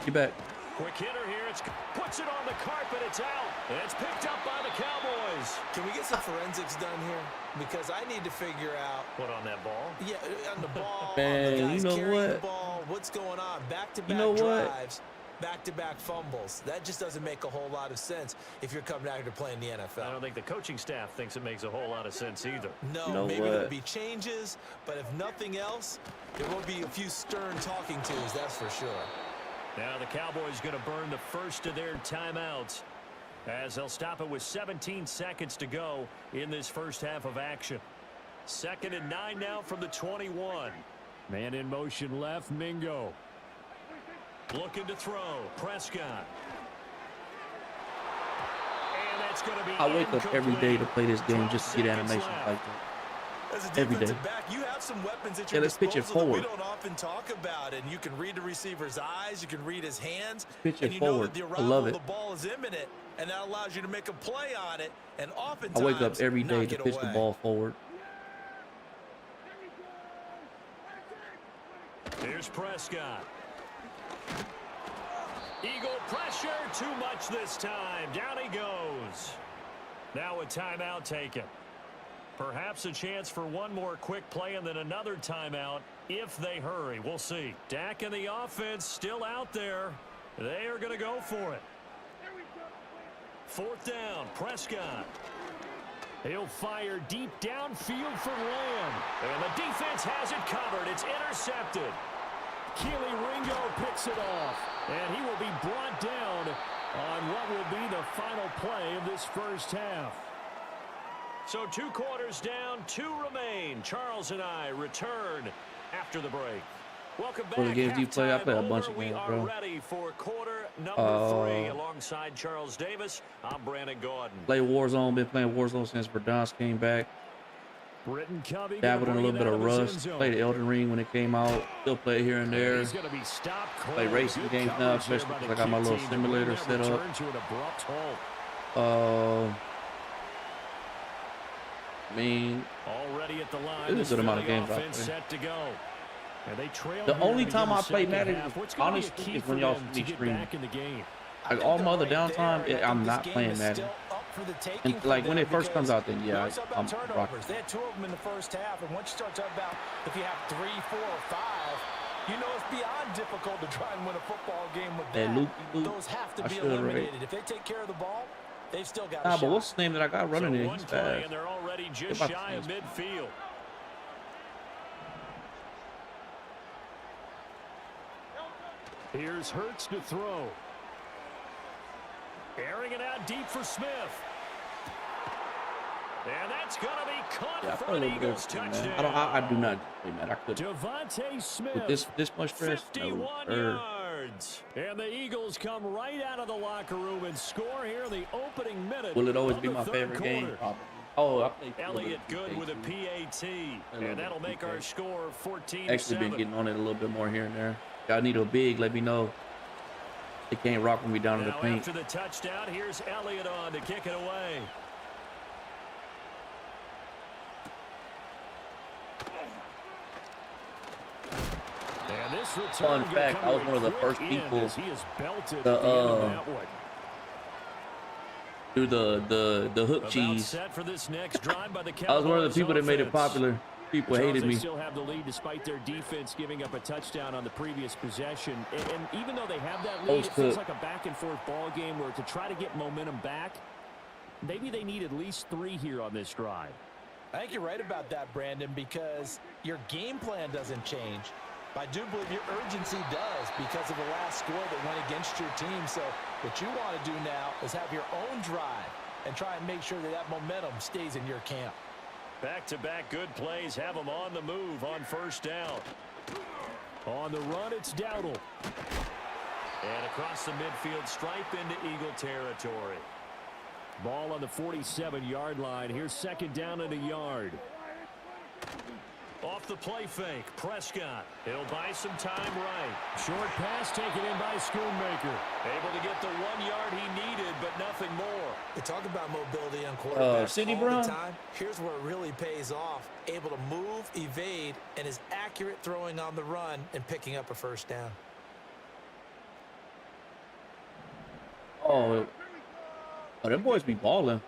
Get back. Quick hitter here. Puts it on the carpet. It's out. And it's picked up by the Cowboys. Can we get some forensics done here? Because I need to figure out what on that ball. Yeah, on the ball. Man, on the guys you know carrying what? the ball. What's going on? Back-to-back You know what? drives. Back-to-back fumbles. That just doesn't make a whole lot of sense if you're coming out here to play in the NFL. I don't think the coaching staff thinks it makes a whole lot of sense either. No, you know maybe what? there'll be changes, but if nothing else, there will be a few stern talking tos, that's for sure. Now the Cowboys going to burn the first of their timeouts as they'll stop it with 17 seconds to go in this first half of action. 2nd and 9 now from the 21. Man in motion left, Mingo. Looking to throw, Prescott. And that's going to be I wake up every day to play this game just to get animations like that. As a Every day. defensive back, you have some weapons at Yeah, your let's pitch it disposal that we forward. don't often talk about, and you can read the receiver's eyes, you can read his hands, Pitch it and you know forward. that the I arrival love of it. the ball is imminent, and that allows you to make a play on it, and I oftentimes wake up every day knock to it pitch the away. ball forward. Here's Prescott. Eagle pressure, too much this time. Down he goes. Now a timeout taken. Perhaps a chance for one more quick play and then another timeout if they hurry. We'll see. Dak and the offense still out there. They are going to go for it. 4th down, Prescott. He'll fire deep downfield for Lamb. And the defense has it covered. It's intercepted. Keely Ringo picks it off. And he will be brought down on what will be the final play of this first half. So 2 quarters down, 2 remain. Charles and I return after the break. Welcome back. What the games do you play? I play a bunch of We games, are bro. ready for quarter number 3 alongside Charles Davis. I'm Brandon Gordon. Play Warzone. Been playing Warzone since Verdonsk came back. Britton Covey Dabbled in a little bit of Rust. Played Elden Ring when it came out. Still play it here and there. He's going to be stopped cold. Play racing Good games now, coverage there especially by because the I got my key little team. simulator Now set up. return to an abrupt halt. I mean, Already at the line. there's a good amount of games I offense play. set to go. And they trail The here only to time begin I the play second Madden, half. What's gonna be a honestly, key is for when y'all them see to get streaming. back in the game? Like all my other downtime, I'm not playing Madden. And like when it first comes out, then yeah, I'm rocking. They had 2 of them in the first half, and once you start talking about if you have 3, 4, or 5, you know it's beyond difficult to try and win a football game with That that. loopy-loop, Those have to I be should, right? eliminated. If they take care of the ball, they've still got a Nah, shot. but what's the name that I got running So in? one He's play, fast. and they're already just About the shy of same. midfield. Here's Hurts to throw. Airing it out deep for Smith. And that's going to be caught Yeah, I for play a an little bit Eagles of man. touchdown. I do not play Madden. I could Devontae Smith. with this much stress. 51 No, yards. And the Eagles come right out of the locker room and score here in the opening minute. will it always of be the my third favorite game? quarter. Probably. Oh, I play Elliott good with a PAT. And that'll make our score 14-7. Actually been getting on it a little bit more here and there. Y'all need a big, let me know. They can't rock with me down in the Now paint. after the touchdown, here's Elliott on to kick it away. And this return Fun fact, I was one of the first people to do the hook cheese. I was one of the people that made it popular. People hated me. They still have the lead despite their defense giving up a touchdown on the previous possession. And even though they have that lead, it feels like a back-and-forth ball game where to try to get momentum back, maybe they need at least 3 here on this drive. I think you're right about that, Brandon, because your game plan doesn't change. But I do believe your urgency does because of the last score that went against your team. So what you want to do now is have your own drive and try and make sure that that momentum stays in your camp. Back-to-back good plays have them on the move on first down. On the run, it's Dowdle. And across the midfield stripe into Eagle territory. Ball on the 47-yard line. Here's second down and a yard. Off the play fake, Prescott. He'll buy some time right. Short pass taken in by Schoonmaker. Able to get the 1 yard he needed, but nothing more. You talk about mobility on quarterbacks Sidney all Brown. the time. Here's where it really pays off. Able to move, evade, and is accurate throwing on the run and picking up a first down. Oh, them boys be balling.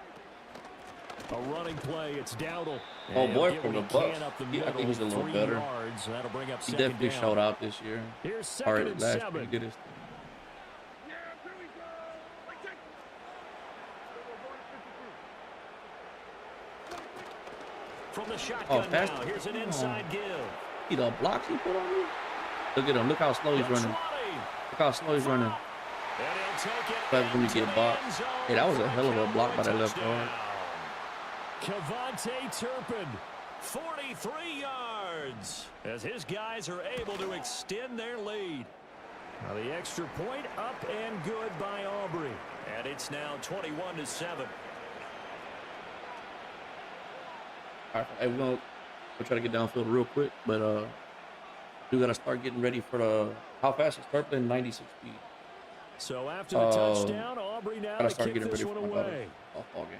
A running play. It's Dowdle. Oh, And boy, he'll from get the what he Bucks. can up the I think he's a middle, little 3 better. yards. That'll bring up He second definitely down. showed out this year. Here's Or second and last year, 7. he did his. From the shotgun fast. now, here's an inside give. See the blocks he put on me? Look at him. Look how slow he's running. Look how slow he's running. And he'll take it But when you into get the blocked. end zone Hey, that was a for hell of a block by that left touchdown. guard. Kevontae Turpin. 43 yards as his guys are able to extend their lead. Now the extra point up and good by Aubrey. And it's now 21-7. All right, hey, we'll try to get downfield real quick, but we got to start getting ready for the how fast is Turpin? 96 speed. So after the touchdown, Aubrey now Got to to start kick getting this ready for one my away. softball game.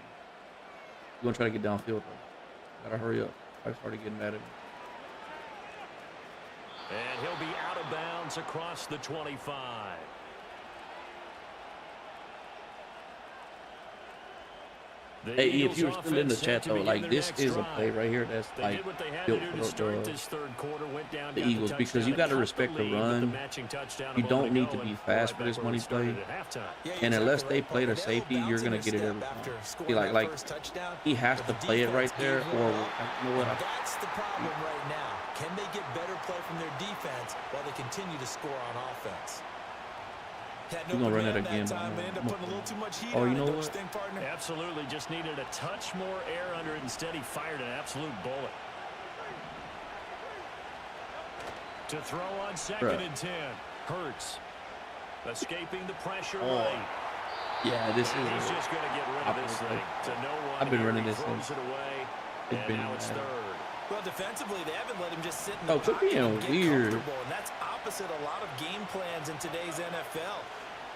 We're gonna try to get downfield though. Gotta hurry up. I started getting mad at me. And he'll be out of bounds across the 25. Hey, if you're still in the chat though, like this is a play right here that's like built for the Eagles because you got to respect the run. You don't need to be fast for this money play, and unless they play the safety, you're gonna get it every time. See, like he has to play it right there, or you know what? That's the problem right now. Can they get better play from their defense while they continue to score on offense? You're gonna run it again. Oh, you know what? Absolutely, just needed a touch more air under it. Instead, he fired an absolute bullet. To throw on second and 10. Hurts. Escaping the pressure right. Yeah, this is. He's just going to get rid of this thing to no one. I've been here. running He this throws thing. it away, It's and been now it's bad. third. Well, defensively, they haven't let him just sit in the Oh, quit pocket being and get weird. comfortable, and that's opposite a lot of game plans in today's NFL.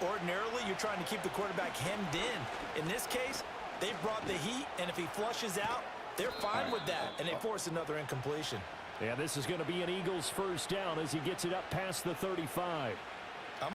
Ordinarily, you're trying to keep the quarterback hemmed in. In this case, they brought the heat, and if he flushes out, they're fine with that, and they force another incompletion. Yeah, this is going to be an Eagles first down as he gets it up past the 35.